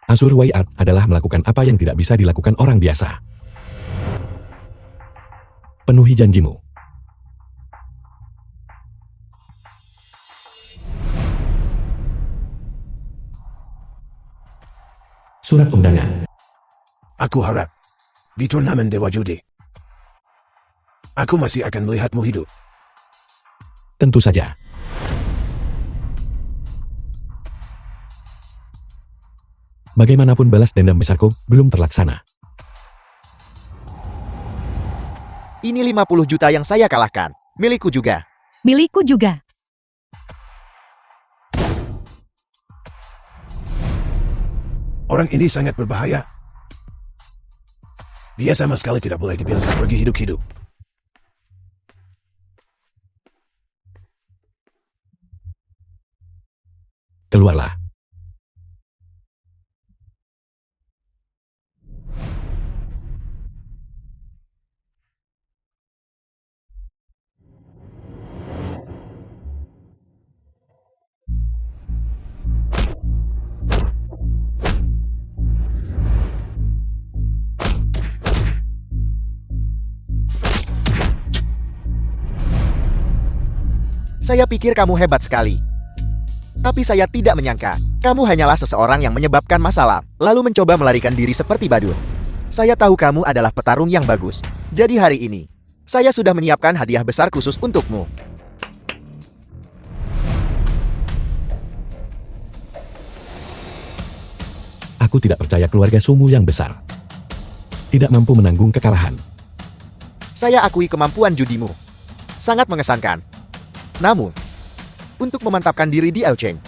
C: Azure Way Art adalah melakukan apa yang tidak bisa dilakukan orang biasa. Penuhi janjimu. Surat undangan.
D: Aku harap di turnamen Dewa Judi, aku masih akan melihatmu hidup.
C: Tentu saja. Bagaimanapun balas dendam besarku belum terlaksana.
B: Ini 50 juta yang saya kalahkan. Milikku juga.
A: Milikku juga.
D: Orang ini sangat berbahaya. Dia sama sekali tidak boleh dibiarkan pergi hidup-hidup.
C: Keluarlah.
B: Saya pikir kamu hebat sekali. Tapi saya tidak menyangka, kamu hanyalah seseorang yang menyebabkan masalah, lalu mencoba melarikan diri seperti badut. Saya tahu kamu adalah petarung yang bagus. Jadi hari ini, saya sudah menyiapkan hadiah besar khusus untukmu.
C: Aku tidak percaya keluarga Sumu yang besar tidak mampu menanggung kekalahan.
B: Saya akui kemampuan judimu. Sangat mengesankan. Namun, untuk memantapkan diri di Elcheng,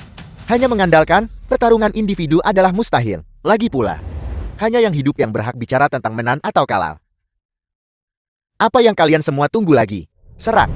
B: hanya mengandalkan pertarungan individu adalah mustahil. Lagi pula, hanya yang hidup yang berhak bicara tentang menang atau kalah. Apa yang kalian semua tunggu lagi? Serang!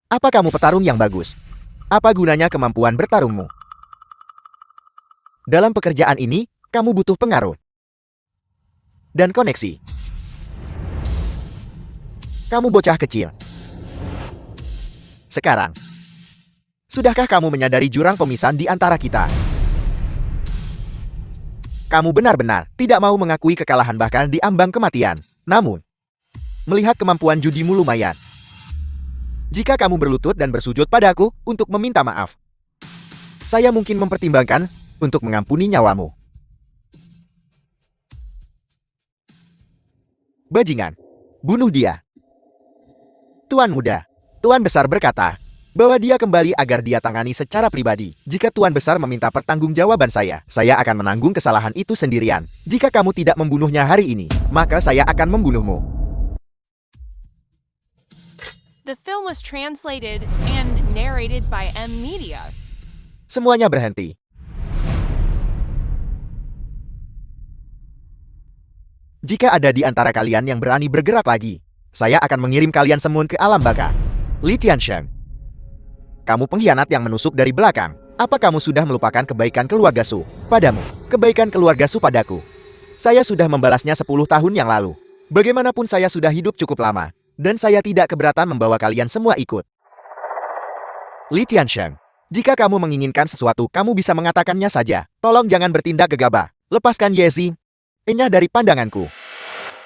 B: Apa kamu petarung yang bagus? Apa gunanya kemampuan bertarungmu? Dalam pekerjaan ini, kamu butuh pengaruh dan koneksi. Kamu bocah kecil. Sekarang, sudahkah kamu menyadari jurang pemisahan di antara kita? Kamu benar-benar tidak mau mengakui kekalahan bahkan di ambang kematian. Namun, melihat kemampuan judimu lumayan. Jika kamu berlutut dan bersujud padaku untuk meminta maaf, saya mungkin mempertimbangkan untuk mengampuni nyawamu. Bajingan, bunuh dia. Tuan Muda, Tuan Besar berkata bahwa dia kembali agar dia tangani secara pribadi. Jika Tuan Besar meminta pertanggungjawaban saya akan menanggung kesalahan itu sendirian. Jika kamu tidak membunuhnya hari ini, maka saya akan membunuhmu.
E: The film was translated and narrated by M Media.
B: Semuanya berhenti. Jika ada di antara kalian yang berani bergerak lagi, saya akan mengirim kalian semua ke alam baka. Li Tiansheng, kamu pengkhianat yang menusuk dari belakang. Apa kamu sudah melupakan kebaikan keluarga Su padamu? Kebaikan keluarga Su padaku. Saya sudah membalasnya 10 tahun yang lalu. Bagaimanapun saya sudah hidup cukup lama. Dan saya tidak keberatan membawa kalian semua ikut. Li Tiansheng, jika kamu menginginkan sesuatu, kamu bisa mengatakannya saja. Tolong jangan bertindak gegabah. Lepaskan Yezi. Enyah dari pandanganku.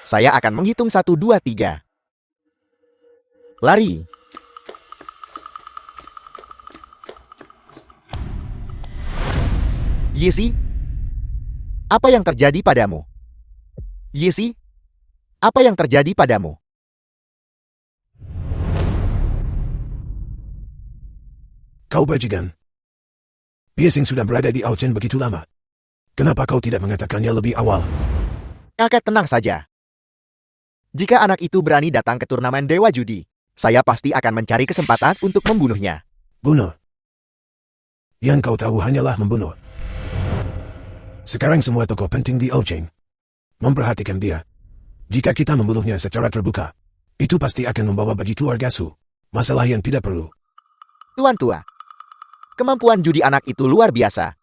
B: Saya akan menghitung 1, 2, 3. Lari. Yezi, apa yang terjadi padamu? Yezi, apa yang terjadi padamu?
D: Kau bajingan. Biasing sudah berada di Elcheng begitu lama. Kenapa kau tidak mengatakannya lebih awal?
B: Kakak tenang saja. Jika anak itu berani datang ke turnamen Dewa Judi, saya pasti akan mencari kesempatan untuk membunuhnya.
D: Bunuh. Yang kau tahu hanyalah membunuh. Sekarang semua tokoh penting di Elcheng memperhatikan dia. Jika kita membunuhnya secara terbuka, itu pasti akan membawa bagi keluarga Su masalah yang tidak perlu.
B: Tuan tua, kemampuan judi anak itu luar biasa.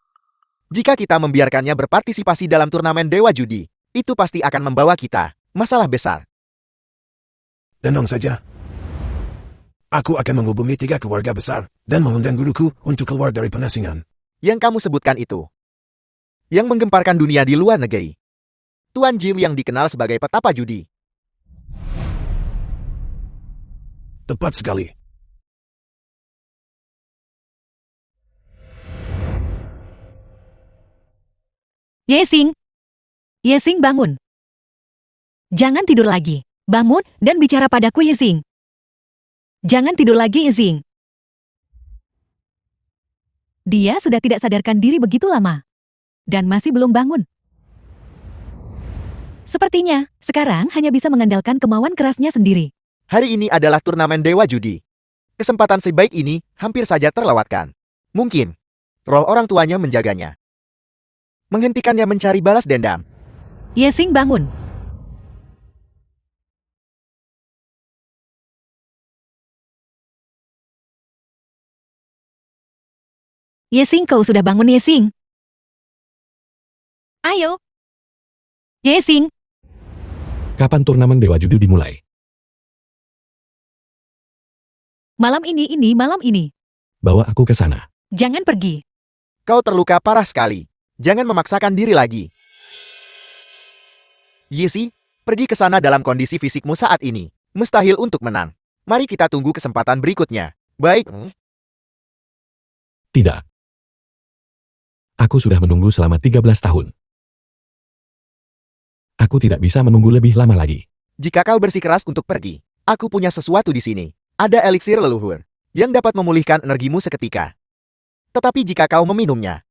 B: Jika kita membiarkannya berpartisipasi dalam turnamen Dewa Judi, itu pasti akan membawa kita masalah besar.
D: Tenang saja. Aku akan menghubungi 3 keluarga besar dan mengundang guruku untuk keluar dari penasingan.
B: Yang kamu sebutkan itu, yang menggemparkan dunia di luar negeri. Tuan Jim yang dikenal sebagai petapa judi.
D: Tepat sekali.
A: Yesing! Yesing bangun! Jangan tidur lagi. Bangun dan bicara padaku Yesing. Jangan tidur lagi Yesing. Dia sudah tidak sadarkan diri begitu lama. Dan masih belum bangun. Sepertinya, sekarang hanya bisa mengandalkan kemauan kerasnya sendiri.
B: Hari ini adalah turnamen Dewa Judi. Kesempatan sebaik ini hampir saja terlewatkan. Mungkin, roh orang tuanya menjaganya. Menghentikannya mencari balas dendam.
A: Yesing bangun. Yesing, kau sudah bangun Yesing? Ayo. Yesing.
C: Kapan turnamen Dewa Judi dimulai?
A: Malam ini.
C: Bawa aku ke sana.
A: Jangan pergi.
B: Kau terluka parah sekali. Jangan memaksakan diri lagi. Yesi, pergi ke sana dalam kondisi fisikmu saat ini. Mustahil untuk menang. Mari kita tunggu kesempatan berikutnya. Baik.
C: Tidak. Aku sudah menunggu selama 13 tahun. Aku tidak bisa menunggu lebih lama lagi.
B: Jika kau bersikeras untuk pergi, aku punya sesuatu di sini. Ada eliksir leluhur yang dapat memulihkan energimu seketika. Tetapi jika kau meminumnya,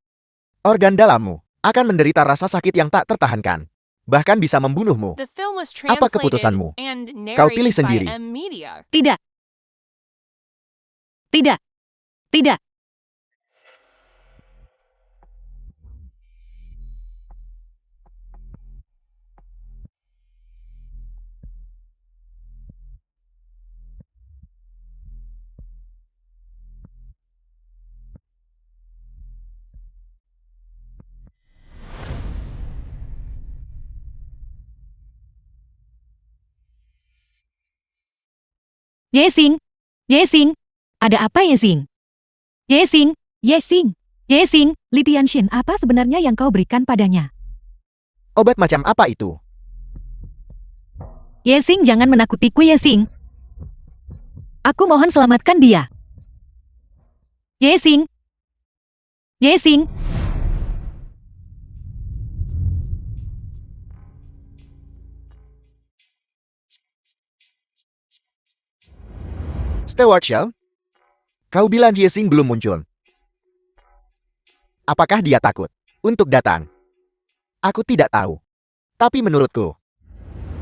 B: organ dalammu akan menderita rasa sakit yang tak tertahankan. Bahkan bisa membunuhmu.
E: The film was
B: Apa
E: translated
B: keputusanmu?
E: and
B: Kau pilih
E: narrated by
B: sendiri.
E: M Media.
A: Tidak. Tidak. Tidak. Yesing. Yesing. Ada apa Yesing? Yesing. Yesing. Yesing. Litianshin, apa sebenarnya yang kau berikan padanya?
B: Obat macam apa itu?
A: Yesing, jangan menakutiku Yesing. Aku mohon selamatkan dia. Yesing. Yesing.
B: Steward Shell? Kau bilang Yesing belum muncul. Apakah dia takut untuk datang? Aku tidak tahu. Tapi menurutku,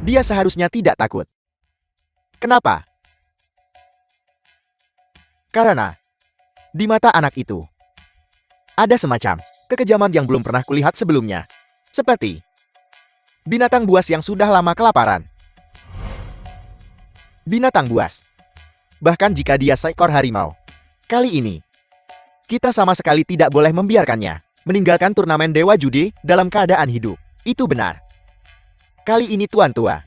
B: dia seharusnya tidak takut. Kenapa? Karena di mata anak itu ada semacam kekejaman yang belum pernah kulihat sebelumnya. Seperti binatang buas yang sudah lama kelaparan. Binatang buas. Bahkan jika dia seekor harimau. Kali ini, kita sama sekali tidak boleh membiarkannya meninggalkan turnamen Dewa Judi dalam keadaan hidup. Itu benar. Kali ini Tuan Tua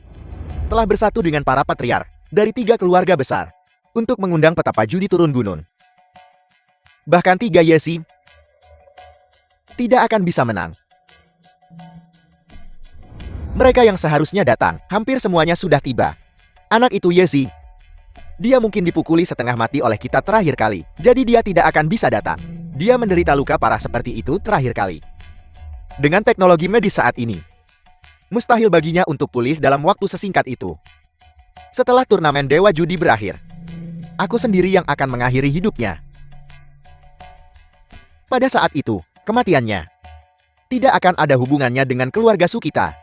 B: telah bersatu dengan para patriark dari 3 keluarga besar untuk mengundang petapa judi turun gunung. Bahkan 3 Yesi tidak akan bisa menang. Mereka yang seharusnya datang, hampir semuanya sudah tiba. Anak itu Yesi, dia mungkin dipukuli setengah mati oleh kita terakhir kali, jadi dia tidak akan bisa datang. Dia menderita luka parah seperti itu terakhir kali. Dengan teknologi medis saat ini, mustahil baginya untuk pulih dalam waktu sesingkat itu. Setelah turnamen Dewa Judi berakhir, aku sendiri yang akan mengakhiri hidupnya. Pada saat itu, kematiannya tidak akan ada hubungannya dengan keluarga Sukita.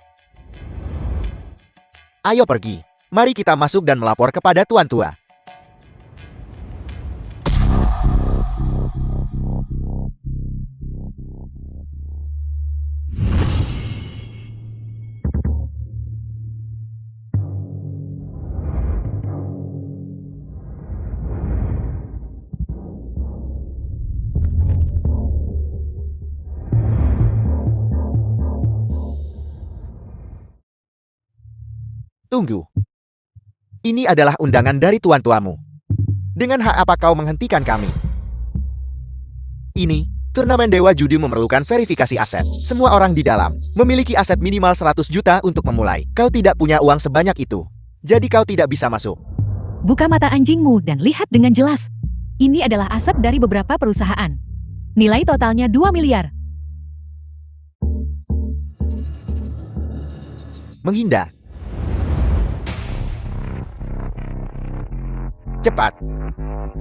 B: Ayo pergi. Mari kita masuk dan melapor kepada Tuan Tua. Tunggu. Ini adalah undangan dari Tuan Tuamu. Dengan hak apa kau menghentikan kami? Ini, turnamen Dewa Judi memerlukan verifikasi aset. Semua orang di dalam memiliki aset minimal 100 juta untuk memulai. Kau tidak punya uang sebanyak itu. Jadi kau tidak bisa masuk.
A: Buka mata anjingmu dan lihat dengan jelas. Ini adalah aset dari beberapa perusahaan. Nilai totalnya 2 miliar.
B: Menghindar. Cepat.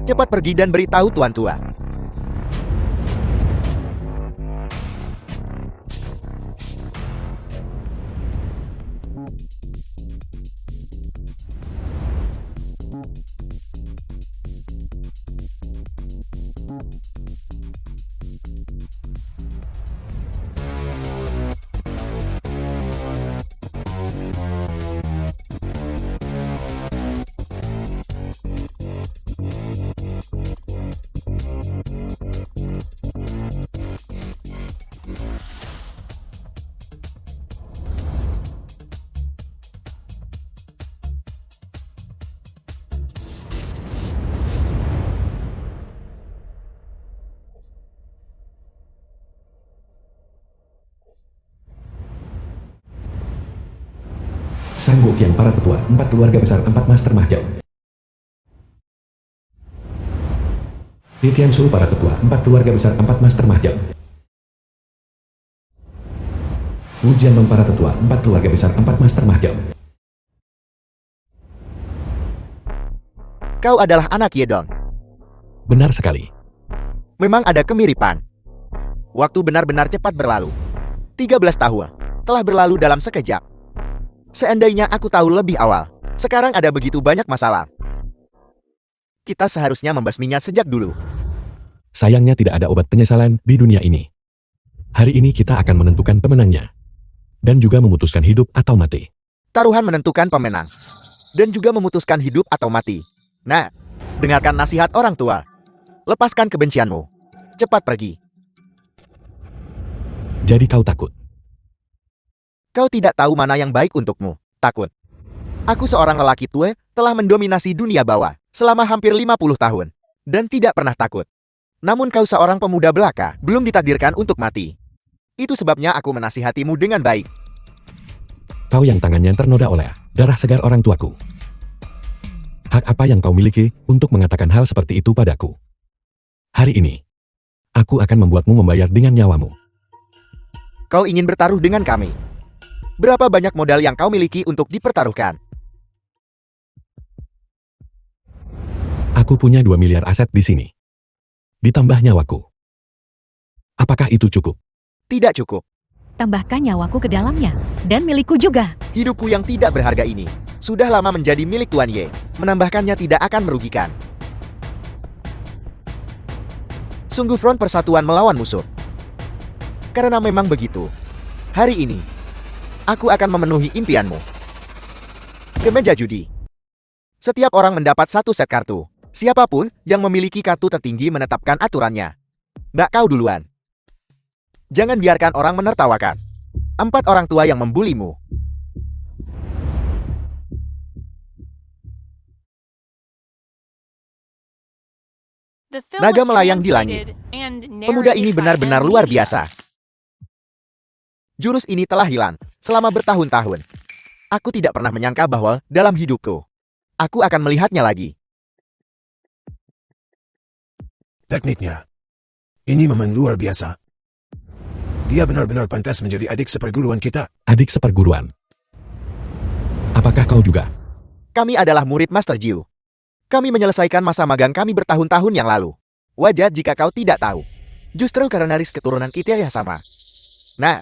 B: Cepat pergi dan beritahu Tuan Tua.
C: Sang Gokian para tetua, 4 keluarga besar, 4 master mahjong. Titian Su para tetua, 4 keluarga besar, 4 master mahjong. Wu Jianmeng para tetua, 4 keluarga besar, 4 master mahjong.
B: Kau adalah anak Yedong.
C: Benar sekali.
B: Memang ada kemiripan. Waktu benar-benar cepat berlalu. 13 tahun telah berlalu dalam sekejap. Seandainya aku tahu lebih awal, sekarang ada begitu banyak masalah. Kita seharusnya membasminya sejak dulu.
C: Sayangnya tidak ada obat penyesalan di dunia ini. Hari ini kita akan menentukan pemenangnya. Dan juga memutuskan hidup atau mati.
B: Taruhan menentukan pemenang. Dan juga memutuskan hidup atau mati. Nah, dengarkan nasihat orang tua. Lepaskan kebencianmu. Cepat pergi.
C: Jadi kau takut?
B: Kau tidak tahu mana yang baik untukmu. Takut. Aku seorang lelaki tua, telah mendominasi dunia bawah selama hampir 50 tahun. Dan tidak pernah takut. Namun kau seorang pemuda belaka, belum ditakdirkan untuk mati. Itu sebabnya aku menasihatimu dengan baik.
C: Kau yang tangannya ternoda oleh darah segar orang tuaku. Hak apa yang kau miliki untuk mengatakan hal seperti itu padaku? Hari ini, aku akan membuatmu membayar dengan nyawamu.
B: Kau ingin bertaruh dengan kami. Berapa banyak modal yang kau miliki untuk dipertaruhkan?
C: Aku punya 2 miliar aset di sini. Ditambah nyawaku. Apakah itu cukup?
B: Tidak cukup.
A: Tambahkan nyawaku ke dalamnya. Dan milikku juga.
B: Hidupku yang tidak berharga ini sudah lama menjadi milik Tuan Ye. Menambahkannya tidak akan merugikan. Sungguh front persatuan melawan musuh. Karena memang begitu. Hari ini, aku akan memenuhi impianmu. Ke meja judi. Setiap orang mendapat 1 set kartu. Siapapun yang memiliki kartu tertinggi menetapkan aturannya. Mbak, kau duluan. Jangan biarkan orang menertawakan. 4 orang tua yang membulimu.
E: The film
B: Naga
E: was
B: melayang di langit.
E: translated and
B: Pemuda ini
E: narrated by
B: benar-benar
E: M
B: luar
E: Media.
B: biasa. Jurus ini telah hilang selama bertahun-tahun. Aku tidak pernah menyangka bahwa dalam hidupku, aku akan melihatnya lagi.
D: Tekniknya. Ini memang luar biasa. Dia benar-benar pantas menjadi adik seperguruan kita.
C: Adik seperguruan. Apakah kau juga?
B: Kami adalah murid Master Jiu. Kami menyelesaikan masa magang kami bertahun-tahun yang lalu. Wajar jika kau tidak tahu. Justru karena ris keturunan kita yang sama. Nah,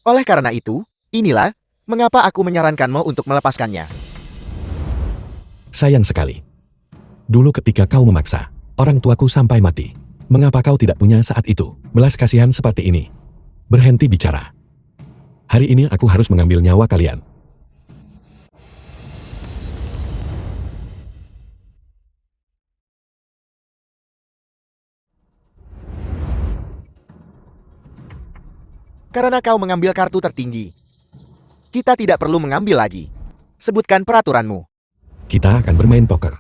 B: oleh karena itu, inilah mengapa aku menyarankanmu untuk melepaskannya.
C: Sayang sekali. Dulu ketika kau memaksa orang tuaku sampai mati, mengapa kau tidak punya saat itu belas kasihan seperti ini? Berhenti bicara. Hari ini aku harus mengambil nyawa kalian.
B: Karena kau mengambil kartu tertinggi, kita tidak perlu mengambil lagi. Sebutkan peraturanmu.
C: Kita akan bermain poker.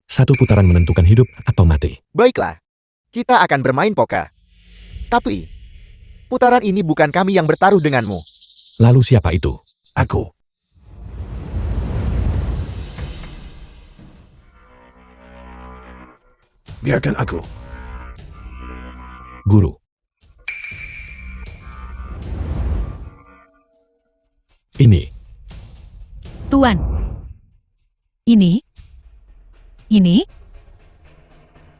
C: 1 putaran menentukan hidup atau mati.
B: Baiklah, kita akan bermain poker. Tapi, putaran ini bukan kami yang bertaruh denganmu.
C: Lalu siapa itu?
D: Aku. Biarkan aku.
C: Guru. Ini.
A: Tuan. Ini?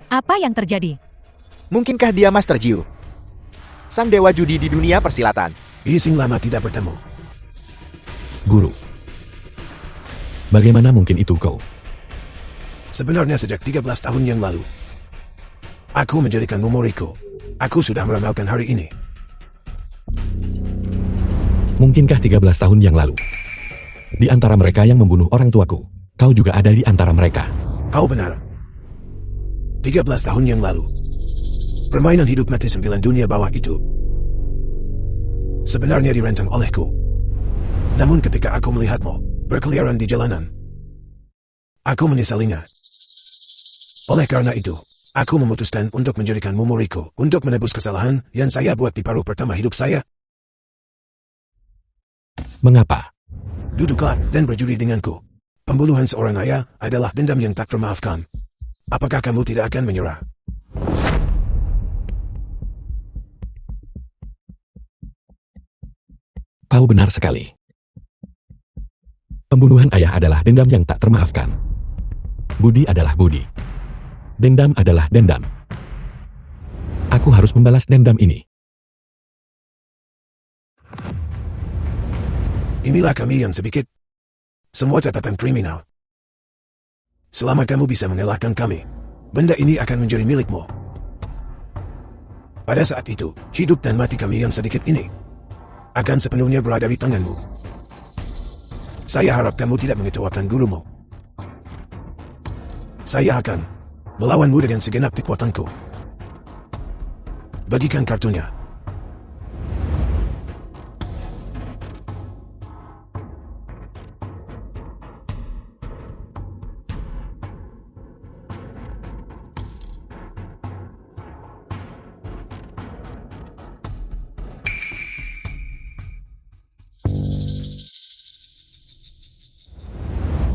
A: Apa yang terjadi?
B: Mungkinkah dia Master Jiu? Sang dewa judi di dunia persilatan.
D: Ising lama tidak bertemu.
C: Guru. Bagaimana mungkin itu kau?
D: Sebenarnya sejak 13 tahun yang lalu. Aku menjadikan memoriku. Aku sudah meramalkan hari ini.
C: Mungkinkah 13 tahun yang lalu? Di antara mereka yang membunuh orang tuaku, kau juga ada di antara mereka.
D: Kau benar. 13 tahun yang lalu. Permainan hidup mati 9 dunia bawah itu sebenarnya dirancang olehku. Namun ketika aku melihatmu berkeliaran di jalanan, aku menyesalinya. Oleh karena itu, aku memutuskan untuk menjadikan memoriku untuk menebus kesalahan yang saya buat di paruh pertama hidup saya.
C: Mengapa?
D: Duduklah dan berjudi denganku. Pembunuhan seorang ayah adalah dendam yang tak termaafkan. Apakah kamu tidak akan menyerah?
C: Kau benar sekali. Pembunuhan ayah adalah dendam yang tak termaafkan. Budi adalah budi. Dendam adalah dendam. Aku harus membalas dendam ini.
D: Inilah kami yang sedikit. Semua catatan kriminal. Selama kamu bisa mengalahkan kami, benda ini akan menjadi milikmu. Pada saat itu, hidup dan mati kami yang sedikit ini akan sepenuhnya berada di tanganmu. Saya harap kamu tidak mengecewakan gurumu. Saya akan melawanmu dengan segenap kekuatanku. Bagikan kartunya.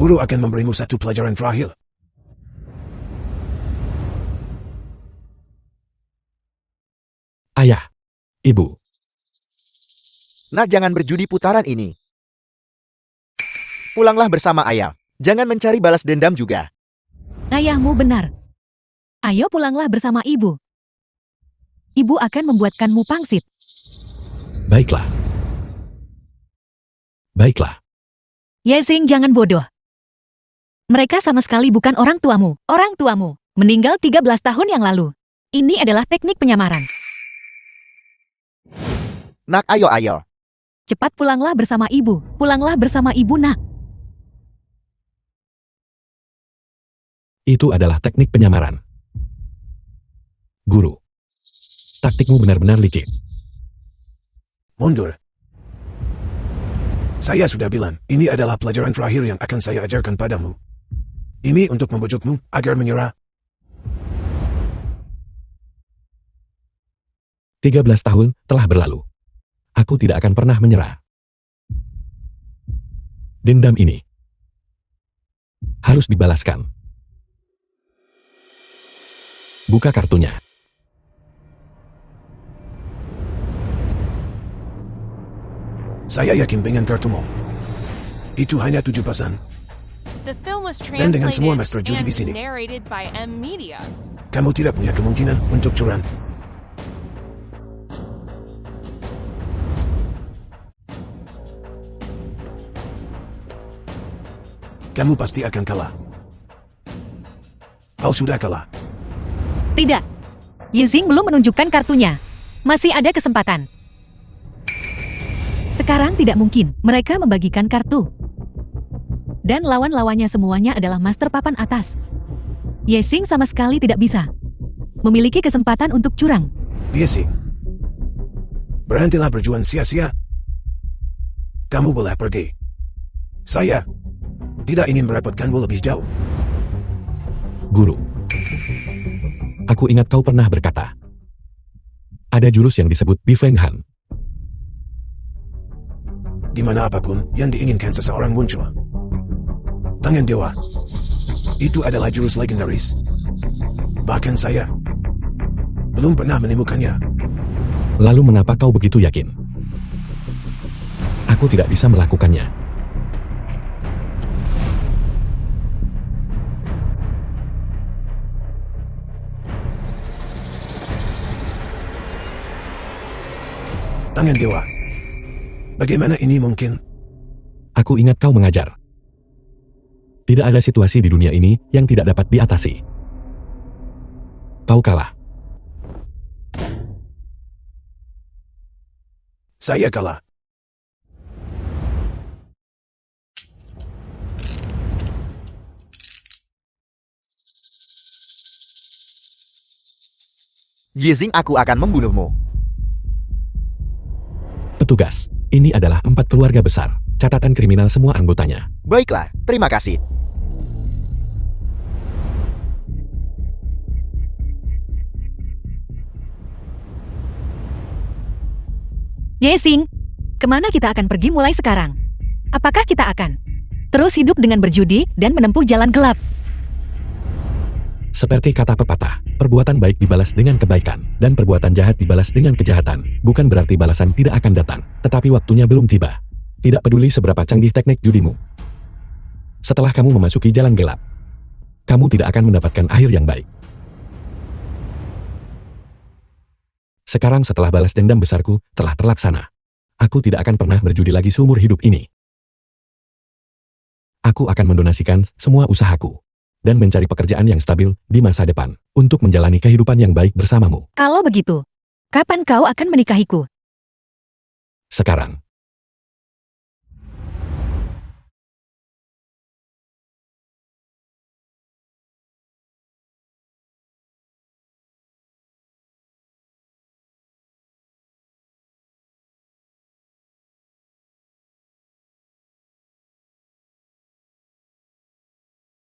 D: Guru akan memberimu satu pelajaran terakhir.
C: Ayah, ibu,
B: Nak, jangan berjudi putaran ini. Pulanglah bersama ayah. Jangan mencari balas dendam juga.
A: Ayahmu benar. Ayo pulanglah bersama ibu. Ibu akan membuatkanmu pangsit.
C: baiklah. Baiklah,
A: Yexing, jangan bodoh. Mereka sama sekali bukan orang tuamu. Orang tuamu meninggal 13 tahun yang lalu. Ini adalah teknik penyamaran.
B: Nak, ayo.
A: Cepat pulanglah bersama ibu. Pulanglah bersama ibu, nak.
C: itu adalah teknik penyamaran. Guru, taktikmu benar-benar licik.
D: Mundur. Saya sudah bilang, ini adalah pelajaran terakhir yang akan saya ajarkan padamu. Ini untuk membujukmu agar menyerah.
C: 13 tahun telah berlalu. Aku tidak akan pernah menyerah. Dendam ini harus dibalaskan. Buka kartunya.
D: Saya yakin dengan kartumu. Itu hanya 7%.
E: The film was
D: Dan dengan semua
E: translated
D: master judi di sini.
E: and narrated by M Media.
D: Kamu tidak punya kemungkinan untuk curang. Kamu pasti akan kalah. Kau sudah kalah.
A: Tidak. Yexing belum menunjukkan kartunya. Masih ada kesempatan. Sekarang tidak mungkin mereka membagikan kartu. Dan lawan-lawannya semuanya adalah master papan atas. Yexing sama sekali tidak bisa memiliki kesempatan untuk curang.
D: Biasing. Berhentilah berjuang sia-sia. Kamu boleh pergi. Saya tidak ingin merepotkanmu lebih jauh.
C: Guru, aku ingat kau pernah berkata, ada jurus yang disebut Bifeng Han.
D: Di mana apapun yang diinginkan seseorang muncul. Tangan dewa. Itu adalah jurus legendaris. Bahkan saya belum pernah menemukannya.
C: Lalu mengapa kau begitu yakin? Aku tidak bisa melakukannya.
D: Tangan dewa. Bagaimana ini mungkin?
C: Aku ingat kau mengajar. Tidak ada situasi di dunia ini yang tidak dapat diatasi. Kau kalah.
D: Saya kalah.
B: Yexing, aku akan membunuhmu.
C: Petugas, ini adalah 4 keluarga besar. Catatan kriminal semua anggotanya.
B: Baiklah, terima kasih.
A: Yexing, kemana kita akan pergi mulai sekarang? Apakah kita akan terus hidup dengan berjudi dan menempuh jalan gelap?
C: Seperti kata pepatah, perbuatan baik dibalas dengan kebaikan, dan perbuatan jahat dibalas dengan kejahatan. Bukan berarti balasan tidak akan datang, tetapi waktunya belum tiba. Tidak peduli seberapa canggih teknik judimu. Setelah kamu memasuki jalan gelap, kamu tidak akan mendapatkan akhir yang baik. Sekarang setelah balas dendam besarku telah terlaksana, aku tidak akan pernah berjudi lagi seumur hidup ini. Aku akan mendonasikan semua usahaku dan mencari pekerjaan yang stabil di masa depan untuk menjalani kehidupan yang baik bersamamu.
A: Kalau begitu, kapan kau akan menikahiku?
C: Sekarang,